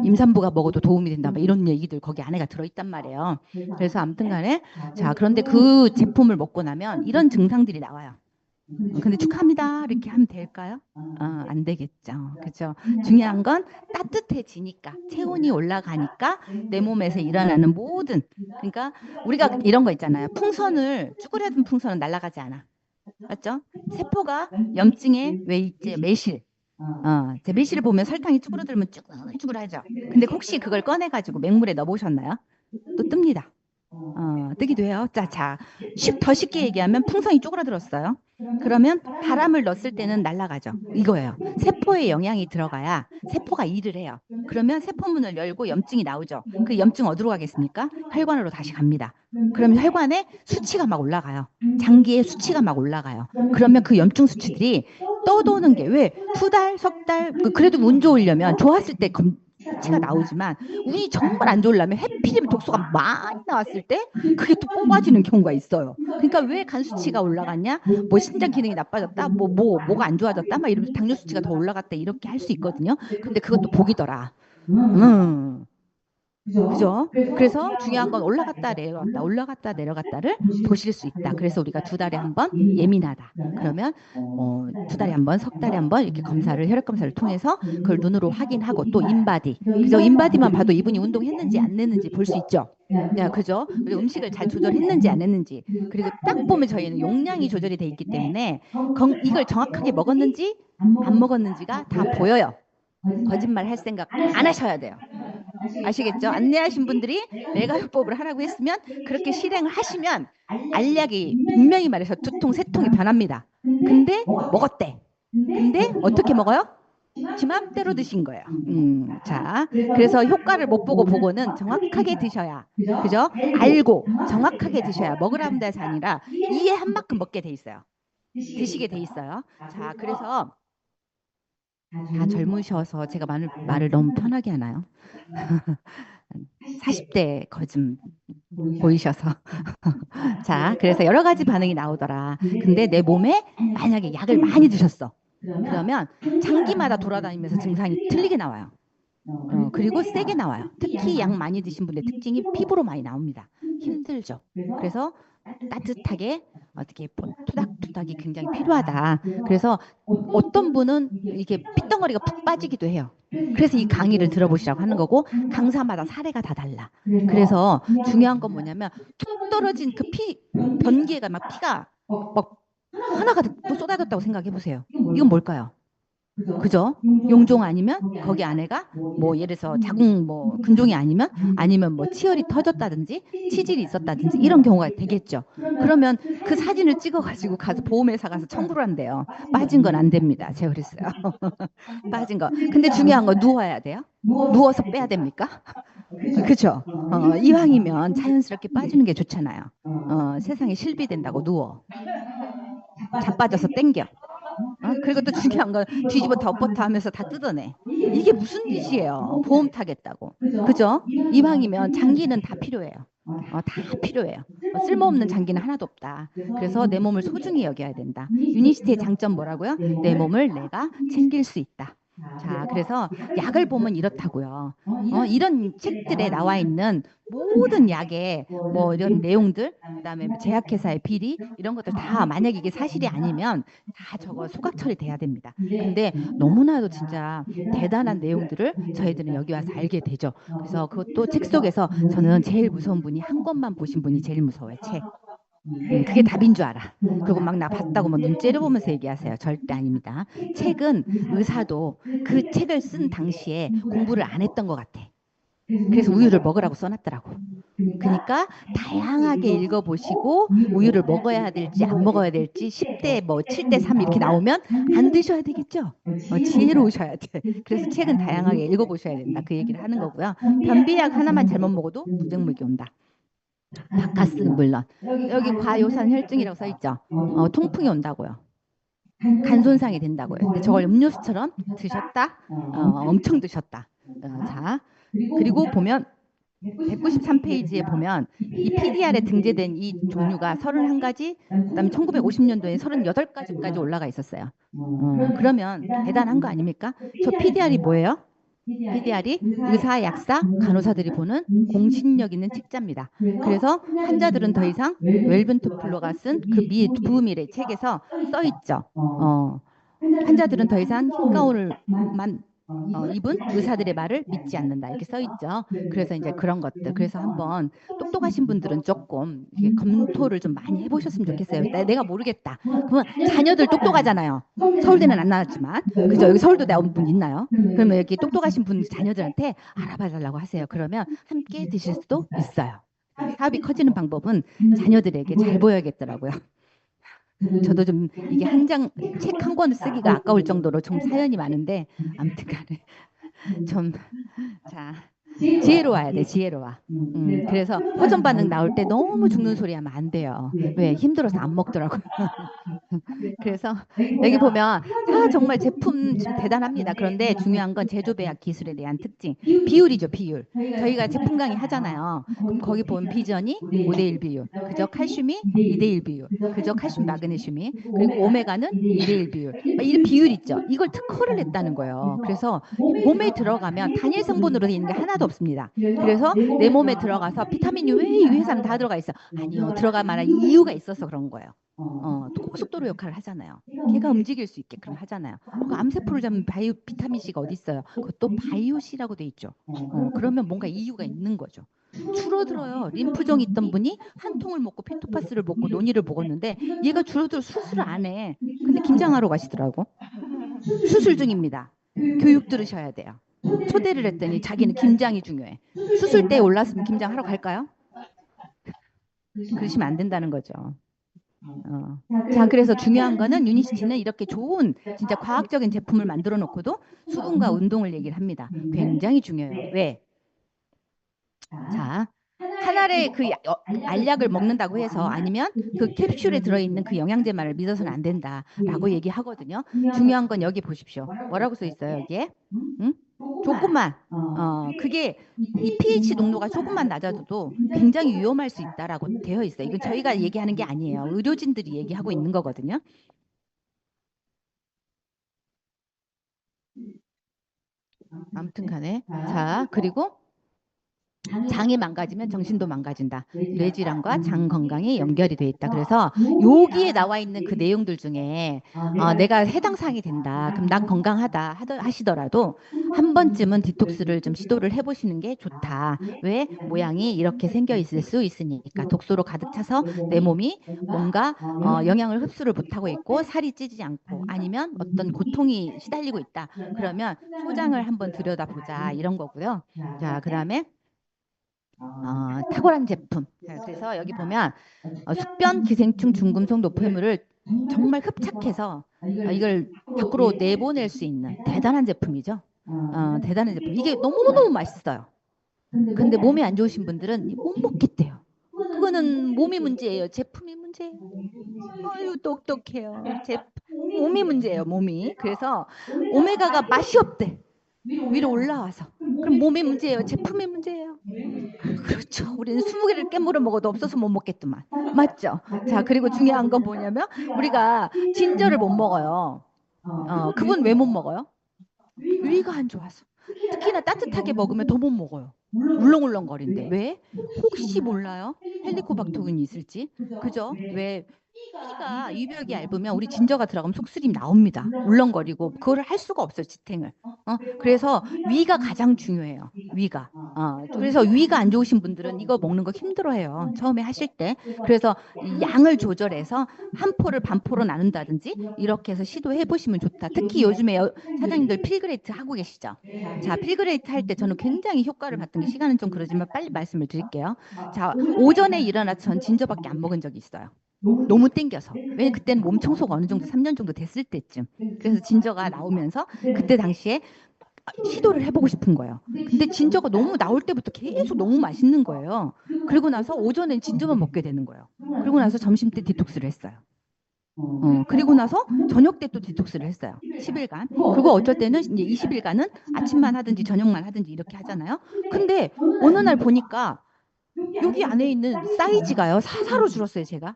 임산부가 먹어도 도움이 된다. 막 이런 얘기들 거기 안에가 들어있단 말이에요. 그래서 아무튼 간에 자 그런데 그 제품을 먹고 나면 이런 증상들이 나와요. 근데 축하합니다. 이렇게 하면 될까요? 안 되겠죠. 그죠? 중요한 건 따뜻해지니까, 체온이 올라가니까 내 몸에서 일어나는 모든, 그러니까 우리가 이런 거 있잖아요. 쭈그려든 풍선은 날아가지 않아. 맞죠? 세포가 염증에 왜 있지? 매실. 제 매실을 보면 설탕이 쭈그러들면 쭈글쭈글하죠. 근데 혹시 그걸 꺼내가지고 맹물에 넣어보셨나요? 또 뜹니다. 뜨기도 해요. 자, 더 쉽게 얘기하면 풍선이 쪼그라들었어요. 그러면 바람을 넣었을 때는 날아가죠. 이거예요. 세포에 영향이 들어가야 세포가 일을 해요. 그러면 세포문을 열고 염증이 나오죠. 그 염증 어디로 가겠습니까? 혈관으로 다시 갑니다. 그러면 혈관에 수치가 막 올라가요. 장기에 수치가 막 올라가요. 그러면 그 염증 수치들이 떠도는 게 왜? 2달, 석 달, 그래도 운 좋으려면 좋았을 때 수치가 나오지만 운이 정말 안 좋으려면 해피리면 독소가 많이 나왔을 때 그게 또 뽑아지는 경우가 있어요. 그러니까 왜 간 수치가 올라갔냐? 뭐 신장 기능이 나빠졌다? 뭐가 안 좋아졌다? 막 이러면서 당뇨 수치가 더 올라갔다 이렇게 할 수 있거든요. 근데 그것도 복이더라. 그죠? 그래서 중요한 건 올라갔다 내려갔다를 보실 수 있다. 그래서 우리가 2달에 한 번 예민하다. 그러면 2달에 한 번, 석 달에 한 번 이렇게 혈액 검사를 통해서 그걸 눈으로 확인하고 또 인바디. 그죠? 인바디만 봐도 이분이 운동했는지 안 했는지 볼 수 있죠. 야, 그죠? 그리고 음식을 잘 조절했는지 안 했는지. 그리고 딱 보면 저희는 용량이 조절이 돼 있기 때문에 이걸 정확하게 먹었는지 안 먹었는지가 다 보여요. 거짓말 할 생각 안 하셔야 돼요. 아시겠죠? 안내하신 분들이 내가요법을 하라고 했으면 그렇게 실행을 하시면 알약이 분명히 말해서 2통, 3통이 변합니다. 근데 먹었대. 근데 어떻게 먹어요? 지 맘대로 드신 거예요. 자, 그래서 효과를 못 보고는 정확하게 드셔야, 그죠? 알고 정확하게 드셔야 먹으라는 데서 아니라 이해한 만큼 먹게 돼 있어요. 드시게 돼 있어요. 자, 그래서 다 젊으셔서 제가 말을 너무 편하게 하나요? 40대 거좀 보이셔서. 자, 그래서 여러 가지 반응이 나오더라. 근데 내 몸에 만약에 약을 많이 드셨어. 그러면 장기마다 돌아다니면서 증상이 틀리게 나와요. 그리고 세게 나와요. 특히 약 많이 드신 분의 특징이 피부로 많이 나옵니다. 힘들죠. 그래서 따뜻하게 어떻게 투닥투닥이 굉장히 필요하다. 그래서 어떤 분은 이게 핏덩어리가 푹 빠지기도 해요. 그래서 이 강의를 들어보시라고 하는 거고 강사마다 사례가 다 달라. 그래서 중요한 건 뭐냐면 툭 떨어진 그 변기에가 막 피가 막 하나가 또 쏟아졌다고 생각해 보세요. 이건 뭘까요? 그죠? 용종 아니면 거기 안에가 뭐 예를 들어서 자궁 뭐 근종이 아니면 뭐 치열이 터졌다든지 치질이 있었다든지 이런 경우가 되겠죠. 그러면 그 사진을 찍어가지고 가서 보험회사 가서 청구를 한대요. 빠진 건 안 됩니다. 제가 그랬어요. 빠진 거. 근데 중요한 건 누워야 돼요. 누워서 빼야 됩니까? 그죠? 이왕이면 자연스럽게 빠지는 게 좋잖아요. 세상에 실비된다고 누워. 자빠져서 땡겨. 그리고 또 중요한 건 뒤집어 덮었다 하면서 다 뜯어내. 이게 무슨 짓이에요? 보험 타겠다고. 그죠? 이왕이면 장기는 다 필요해요. 다 필요해요. 쓸모없는 장기는 하나도 없다. 그래서 내 몸을 소중히 여겨야 된다. 유니시티의 장점 뭐라고요? 내 몸을 내가 챙길 수 있다. 자, 그래서 약을 보면 이렇다고요. 이런 책들에 나와 있는 모든 약의 뭐 이런 내용들, 그다음에 뭐 제약회사의 비리 이런 것들 다 만약 이게 사실이 아니면 다 저거 소각 처리돼야 됩니다. 근데 너무나도 진짜 대단한 내용들을 저희들은 여기 와서 알게 되죠. 그래서 그것도 책 속에서 저는 제일 무서운 분이 한 권만 보신 분이 제일 무서워요. 책. 그게 답인 줄 알아. 그리고 막 나 봤다고 뭐 눈 째려보면서 얘기하세요. 절대 아닙니다. 책은 의사도 그 책을 쓴 당시에 공부를 안 했던 것 같아. 그래서 우유를 먹으라고 써놨더라고. 그러니까 다양하게 읽어보시고 우유를 먹어야 될지 안 먹어야 될지 10대 뭐 7대 3 이렇게 나오면 안 드셔야 되겠죠. 지혜로우셔야 돼. 그래서 책은 다양하게 읽어보셔야 된다. 그 얘기를 하는 거고요. 변비약 하나만 잘못 먹어도 부정맥이 온다. 바카스는 물론. 여기 과요산 혈증이라고 써 있죠. 통풍이 온다고요. 간 손상이 된다고요. 근데 저걸 음료수처럼 드셨다? 엄청 드셨다. 자, 그리고 보면 193페이지에 보면 이 PDR에 등재된 이 종류가 31가지, 그다음에 1950년도에 38가지까지 올라가 있었어요. 그러면 대단한 거 아닙니까? 저 PDR이 뭐예요? PDR이 의사, 약사, 간호사들이 보는 공신력 있는 책자입니다. 그래서 환자들은 더 이상 웰븐토플러가 쓴 그 부음일의 책에서 써 있죠. 환자들은 더 이상 흰 가운을만 입은 의사들의 말을 믿지 않는다. 이렇게 써 있죠. 그래서 이제 그런 것들. 그래서 한번 똑똑하신 분들은 조금 이렇게 검토를 좀 많이 해보셨으면 좋겠어요. 내가 모르겠다. 그러면 자녀들 똑똑하잖아요. 서울대는 안 나왔지만. 그죠? 여기 서울도 나온 분 있나요? 그러면 여기 똑똑하신 분 자녀들한테 알아봐 달라고 하세요. 그러면 함께 드실 수도 있어요. 사업이 커지는 방법은 자녀들에게 잘 보여야겠더라고요. 저도 좀 이게 한 장, 책 한 권을 쓰기가 아까울 정도로 좀 사연이 많은데, 아무튼 간에 좀, 자, 지혜로워야 돼, 지혜로워. 그래서 호전 반응 나올 때 너무 죽는 소리 하면 안 돼요. 왜? 힘들어서 안 먹더라고. 그래서 여기 보면 정말 제품 지금 대단합니다. 그런데 중요한 건 제조배합 기술에 대한 특징. 비율이죠, 비율. 저희가 제품 강의 하잖아요. 그럼 거기 보면 비전이 5대1 비율. 그저 칼슘이 2대1 비율. 그저 칼슘 마그네슘이. 그리고 오메가는 2대1 비율. 이 비율 있죠. 이걸 특허를 냈다는 거예요. 그래서 몸에 들어가면 단일 성분으로 되어 있는 게 하나도 없습니다. 그래서 내 몸에 들어가서 비타민이 왜 이 회사는 다 들어가 있어? 아니요. 들어갈 만한 이유가 있어서 그런 거예요. 고속도로 역할을 하잖아요. 걔가 움직일 수 있게끔 하잖아요. 그 암세포를 잡는 바이오 비타민 C가 어디 있어요? 그것도 바이오 C라고 돼 있죠. 그러면 뭔가 이유가 있는 거죠. 줄어들어요. 림프종이 있던 분이 한 통을 먹고 피토파스를 먹고 논의를 먹었는데 얘가 줄어들어 수술을 안 해. 근데 김장하러 가시더라고. 수술 중입니다. 교육 들으셔야 돼요. 초대를 했더니 자기는 김장이 중요해. 수술 때 올랐으면 김장하러 갈까요? 그러시면 안 된다는 거죠. 자, 그래서 중요한 거는 유니시티는 이렇게 좋은 진짜 과학적인 제품을 만들어 놓고도 수분과 운동을 얘기를 합니다. 굉장히 중요해요. 왜? 자, 한 알의 그 알약을 먹는다고 해서 아니면 그 캡슐에 들어있는 그 영양제만을 믿어서는 안 된다라고 얘기하거든요. 중요한 건 여기 보십시오. 뭐라고 써 있어요, 여기에? 응? 조금만. 그게 이 pH 농도가 조금만 낮아져도 굉장히 위험할 수 있다라고 되어 있어요. 이건 저희가 얘기하는 게 아니에요. 의료진들이 얘기하고 있는 거거든요. 아무튼 간에. 자, 그리고 장이 망가지면 정신도 망가진다. 뇌질환과 장 건강이 연결이 돼 있다. 그래서 여기에 나와 있는 그 내용들 중에 내가 해당 사항이 된다. 그럼 난 건강하다 하시더라도 한 번쯤은 디톡스를 좀 시도를 해보시는 게 좋다. 왜? 모양이 이렇게 생겨 있을 수 있으니까. 독소로 가득 차서 내 몸이 뭔가 영양을 흡수를 못하고 있고 살이 찌지 않고 아니면 어떤 고통이 시달리고 있다. 그러면 소장을 한번 들여다보자 이런 거고요. 자, 그다음에 탁월한 제품. 자, 그래서 여기 보면 숙변, 기생충, 중금속, 노폐물을 정말 흡착해서 이걸 밖으로 내보낼 수 있는 대단한 제품이죠. 대단한 제품. 이게 너무너무 맛있어요. 근데 몸이 안 좋으신 분들은 못 먹겠대요. 그거는 몸이 문제예요. 제품이 문제예요. 아유, 똑똑해요. 몸이 문제예요, 몸이. 그래서 오메가가 맛이 없대. 위로 올라와서. 그럼 몸이 문제예요. 제품이 문제예요. 그렇죠. 우리는 20개를 깨물어 먹어도 없어서 못 먹겠더만. 맞죠? 자, 그리고 중요한 건 뭐냐면 우리가 진저를 못 먹어요. 그분 왜 못 먹어요? 위가 안 좋아서. 특히나 따뜻하게 먹으면 더 못 먹어요. 울렁울렁거린대. 왜? 혹시 몰라요? 헬리코박터균이 있을지. 그죠? 왜? 피가 위벽이 얇으면 우리 진저가 들어가면 속쓰림 나옵니다. 울렁거리고 그거를 할 수가 없어요. 지탱을. 그래서 위가 가장 중요해요. 위가. 그래서 위가 안 좋으신 분들은 이거 먹는 거 힘들어해요. 처음에 하실 때. 그래서 이 양을 조절해서 한 포를 반 포로 나눈다든지 이렇게 해서 시도해 보시면 좋다. 특히 요즘에 사장님들 필그레이트 하고 계시죠. 자, 필그레이트 할 때 저는 굉장히 효과를 봤던 게 시간은 좀 그러지만 빨리 말씀을 드릴게요. 자, 오전에 일어나서 전 진저밖에 안 먹은 적이 있어요. 너무 땡겨서. 왜냐면 그때는 몸 청소가 어느 정도 3년 정도 됐을 때쯤. 그래서 진저가 나오면서 그때 당시에 시도를 해보고 싶은 거예요. 근데 진저가 너무 나올 때부터 계속 너무 맛있는 거예요. 그리고 나서 오전엔 진저만 먹게 되는 거예요. 그리고 나서 점심 때 디톡스를 했어요. 그리고 나서 저녁 때 또 디톡스를 했어요. 10일간. 그리고 어쩔 때는 이제 20일간은 아침만 하든지 저녁만 하든지 이렇게 하잖아요. 근데 어느 날 보니까 여기 안에 있는 사이즈가요. 4사로 줄었어요, 제가.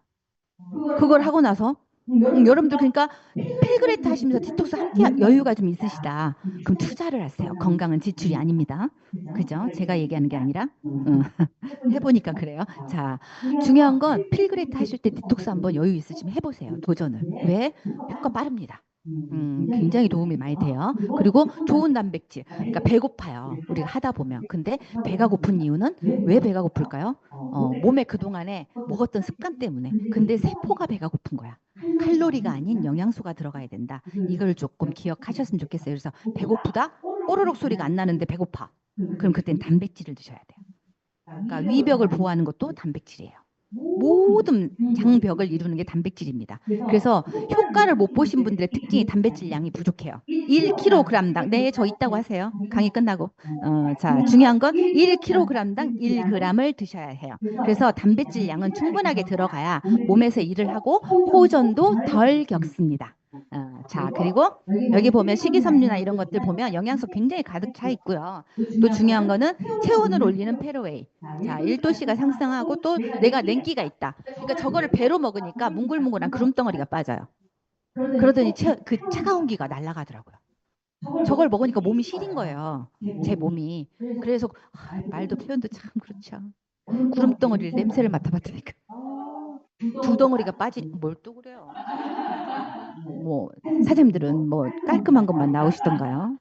그걸 하고 나서 여러분들 그러니까 필그레이트 하시면서 디톡스 함께 여유가 좀 있으시다. 그럼 투자를 하세요. 건강은 지출이 아닙니다. 그죠? 제가 얘기하는 게 아니라 해보니까 그래요. 자, 중요한 건 필그레이트 하실 때 디톡스 한번 여유 있으시면 해보세요. 도전을. 왜? 효과 빠릅니다. 굉장히 도움이 많이 돼요. 그리고 좋은 단백질. 그러니까 배고파요. 우리가 하다 보면. 근데 배가 고픈 이유는 왜 배가 고플까요? 몸에 그동안에 먹었던 습관 때문에. 근데 세포가 배가 고픈 거야. 칼로리가 아닌 영양소가 들어가야 된다. 이걸 조금 기억하셨으면 좋겠어요. 그래서 배고프다? 꼬르륵 소리가 안 나는데 배고파. 그럼 그땐 단백질을 드셔야 돼요. 그러니까 위벽을 보호하는 것도 단백질이에요. 모든 장벽을 이루는 게 단백질입니다. 그래서 효과를 못 보신 분들의 특징이 단백질 양이 부족해요. 1kg당, 네, 저 있다고 하세요. 강의 끝나고. 자, 중요한 건 1kg당 1g을 드셔야 해요. 그래서 단백질 양은 충분하게 들어가야 몸에서 일을 하고 호전도 덜 겪습니다. 자, 그리고 여기 보면 식이섬유나 이런 것들 보면 영양소 굉장히 가득 차 있고요. 또 중요한 거는 체온을 올리는 페로웨이. 자, 1도씨가 상승하고 또 내가 냉기가 있다. 그러니까 저거를 배로 먹으니까 뭉글뭉글한 구름덩어리가 빠져요. 그러더니 그 차가운 기가 날아가더라고요. 저걸 먹으니까 몸이 시린 거예요. 제 몸이. 그래서 말도 표현도 참 그렇죠. 구름덩어리를 냄새를 맡아봤더니까 두 덩어리가 빠지니 뭘 또 그래요. 뭐 사장님들은 뭐 깔끔한 것만 나오시던가요?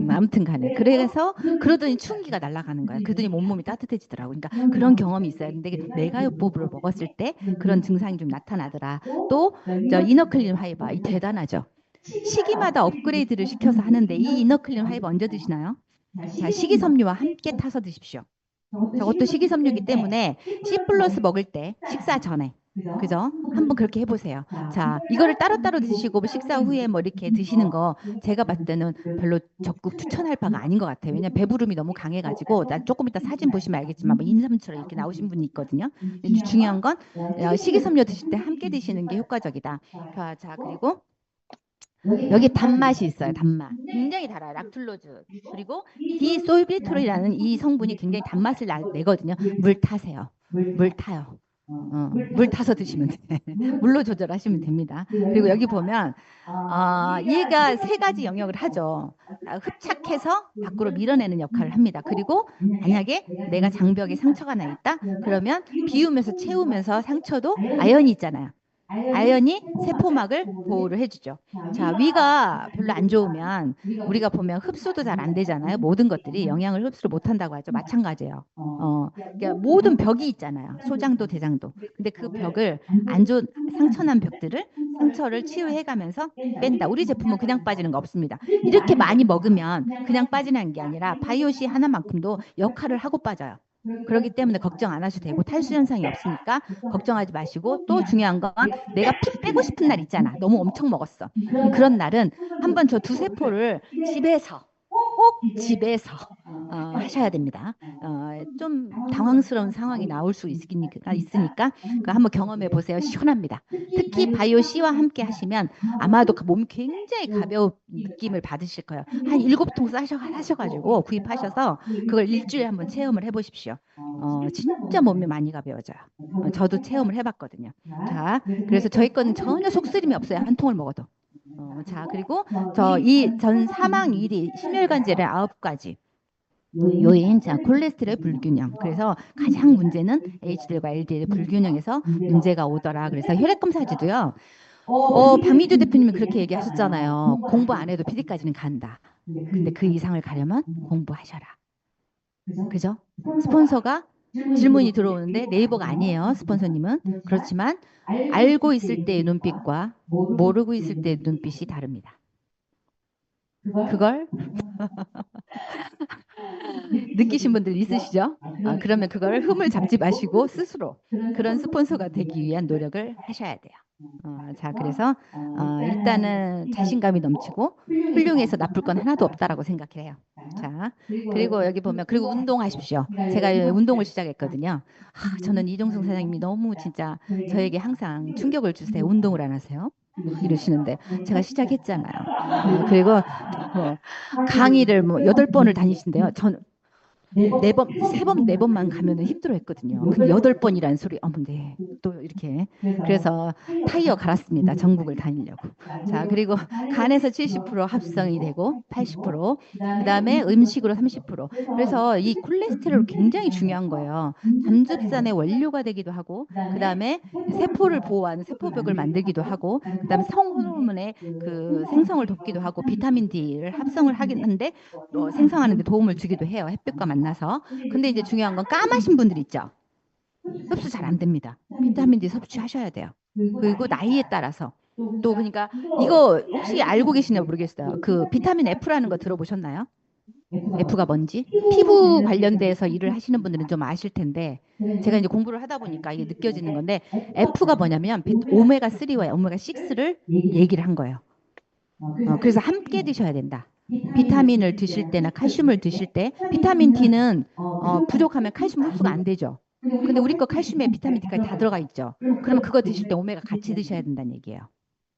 아무튼 간에 그래서 그러더니 추운기가 날아가는 거야. 그러더니 온몸이 따뜻해지더라고. 그러니까 그런 경험이 있어야 되는데 메가요법을 먹었을 때 그런 증상이 좀 나타나더라. 또 저 이너클린 화이바 이 대단하죠. 시기마다 업그레이드를 시켜서 하는데 이 이너클린 화이바 언제 드시나요? 자, 식이섬유와 함께 타서 드십시오. 저것도 식이섬유이기 때문에 C 플러스 먹을 때 식사 전에 그죠? 한번 그렇게 해보세요. 자, 이거를 따로따로 드시고 뭐 식사 후에 뭐 이렇게 드시는 거 제가 봤을 때는 별로 적극 추천할 바가 아닌 것 같아요. 왜냐면 배부름이 너무 강해가지고 난 조금 이따 사진 보시면 알겠지만 뭐 임산부처럼 이렇게 나오신 분이 있거든요. 중요한 건 식이섬유 드실 때 함께 드시는 게 효과적이다. 자, 그리고 여기 단맛이 있어요. 단맛. 굉장히 달아요. 락툴로즈. 그리고 디솔비토르라는 이 성분이 굉장히 단맛을 내거든요. 물 타세요. 물 타요. 물 타서 드시면 돼. 물로 조절하시면 됩니다. 그리고 여기 보면 얘가 세 가지 영역을 하죠. 흡착해서 밖으로 밀어내는 역할을 합니다. 그리고 만약에 내가 장벽에 상처가 나 있다, 그러면 비우면서 채우면서 상처도 아연이 있잖아요. 아연이 세포막을 보호를 해주죠. 자, 위가 별로 안 좋으면 우리가 보면 흡수도 잘 안 되잖아요. 모든 것들이 영양을 흡수를 못 한다고 하죠. 마찬가지예요. 그러니까 모든 벽이 있잖아요. 소장도 대장도. 근데 그 벽을 안 좋은 상처난 벽들을 상처를 치유해 가면서 뺀다. 우리 제품은 그냥 빠지는 거 없습니다. 이렇게 많이 먹으면 그냥 빠지는 게 아니라 바이오시 하나만큼도 역할을 하고 빠져요. 그렇기 때문에 걱정 안 하셔도 되고 탈수 현상이 없으니까 걱정하지 마시고, 또 중요한 건 내가 피 빼고 싶은 날 있잖아. 너무 엄청 먹었어. 그런 날은 한번 저 두세 포를 집에서 꼭 집에서 하셔야 됩니다. 좀 당황스러운 상황이 나올 수 있으니까 그 한번 경험해 보세요. 시원합니다. 특히 바이오 C와 함께 하시면 아마도 그 몸이 굉장히 가벼운 느낌을 받으실 거예요. 한 7통 하셔가지고 구입하셔서 그걸 일주일에 한번 체험을 해보십시오. 진짜 몸이 많이 가벼워져요. 저도 체험을 해봤거든요. 자, 그래서 저희 거는 전혀 속쓰림이 없어요. 한 통을 먹어도. 자, 그리고 저 이 전 사망 1위 심혈관절의 9가지 요인, 자, 콜레스테롤 불균형. 그래서 가장 문제는 HDL과 LDL 불균형에서 문제가 오더라. 그래서 혈액 검사지도요. 박미주 대표님이 그렇게 얘기하셨잖아요. 공부 안 해도 PD까지는 간다. 근데 그 이상을 가려면 공부하셔라. 그죠? 스폰서가 질문이 들어오는데 네이버가 아니에요. 스폰서님은. 그렇지만 알고 있을 때의 눈빛과 모르고 있을 때의 눈빛이 다릅니다. 그걸 느끼신 분들 있으시죠? 그러면 그걸 흠을 잡지 마시고 스스로 그런 스폰서가 되기 위한 노력을 하셔야 돼요. 자, 그래서 일단은 자신감이 넘치고 훌륭해서 나쁠 건 하나도 없다라고 생각을 해요. 자, 그리고 여기 보면 그리고 운동하십시오. 제가 운동을 시작했거든요. 저는 이종성 사장님이 너무 진짜 저에게 항상 충격을 주세요. 운동을 안 하세요? 이러시는데 제가 시작했잖아요. 그리고 강의를 뭐 8번을 다니신대요. 전 네 번, 세 번, 네 번만 가면은 힘들어 했거든요. 근데 8번이라는 소리, 어머, 네. 또 이렇게. 그래서 타이어 갈았습니다. 전국을 다니려고. 자, 그리고 간에서 70% 합성이 되고 80%, 그 다음에 음식으로 30%. 그래서 이 콜레스테롤 굉장히 중요한 거예요. 담즙산의 원료가 되기도 하고, 그 다음에 세포를 보호하는 세포벽을 만들기도 하고, 그 다음에 성호르몬의 그 생성을 돕기도 하고, 비타민 D를 합성을 하긴 한데, 생성하는 데 도움을 주기도 해요. 햇빛과 만나서. 근데 이제 중요한 건 까마신 분들 있죠. 흡수 잘 안 됩니다. 비타민 D 섭취하셔야 돼요. 그리고 나이에 따라서 또 그러니까 이거 혹시 알고 계시나 모르겠어요. 그 비타민 F라는 거 들어보셨나요? F가 뭔지? 피부 관련돼서 일을 하시는 분들은 좀 아실 텐데 제가 이제 공부를 하다 보니까 이게 느껴지는 건데 F가 뭐냐면 오메가3와 오메가6를 얘기를 한 거예요. 그래서 함께 드셔야 된다. 비타민을 드실 때나 칼슘을 드실 때 비타민 D는 부족하면 칼슘 흡수가 안 되죠. 근데 우리 거 칼슘에 비타민 D까지 다 들어가 있죠. 그러면 그거 드실 때 오메가 같이 드셔야 된다는 얘기예요.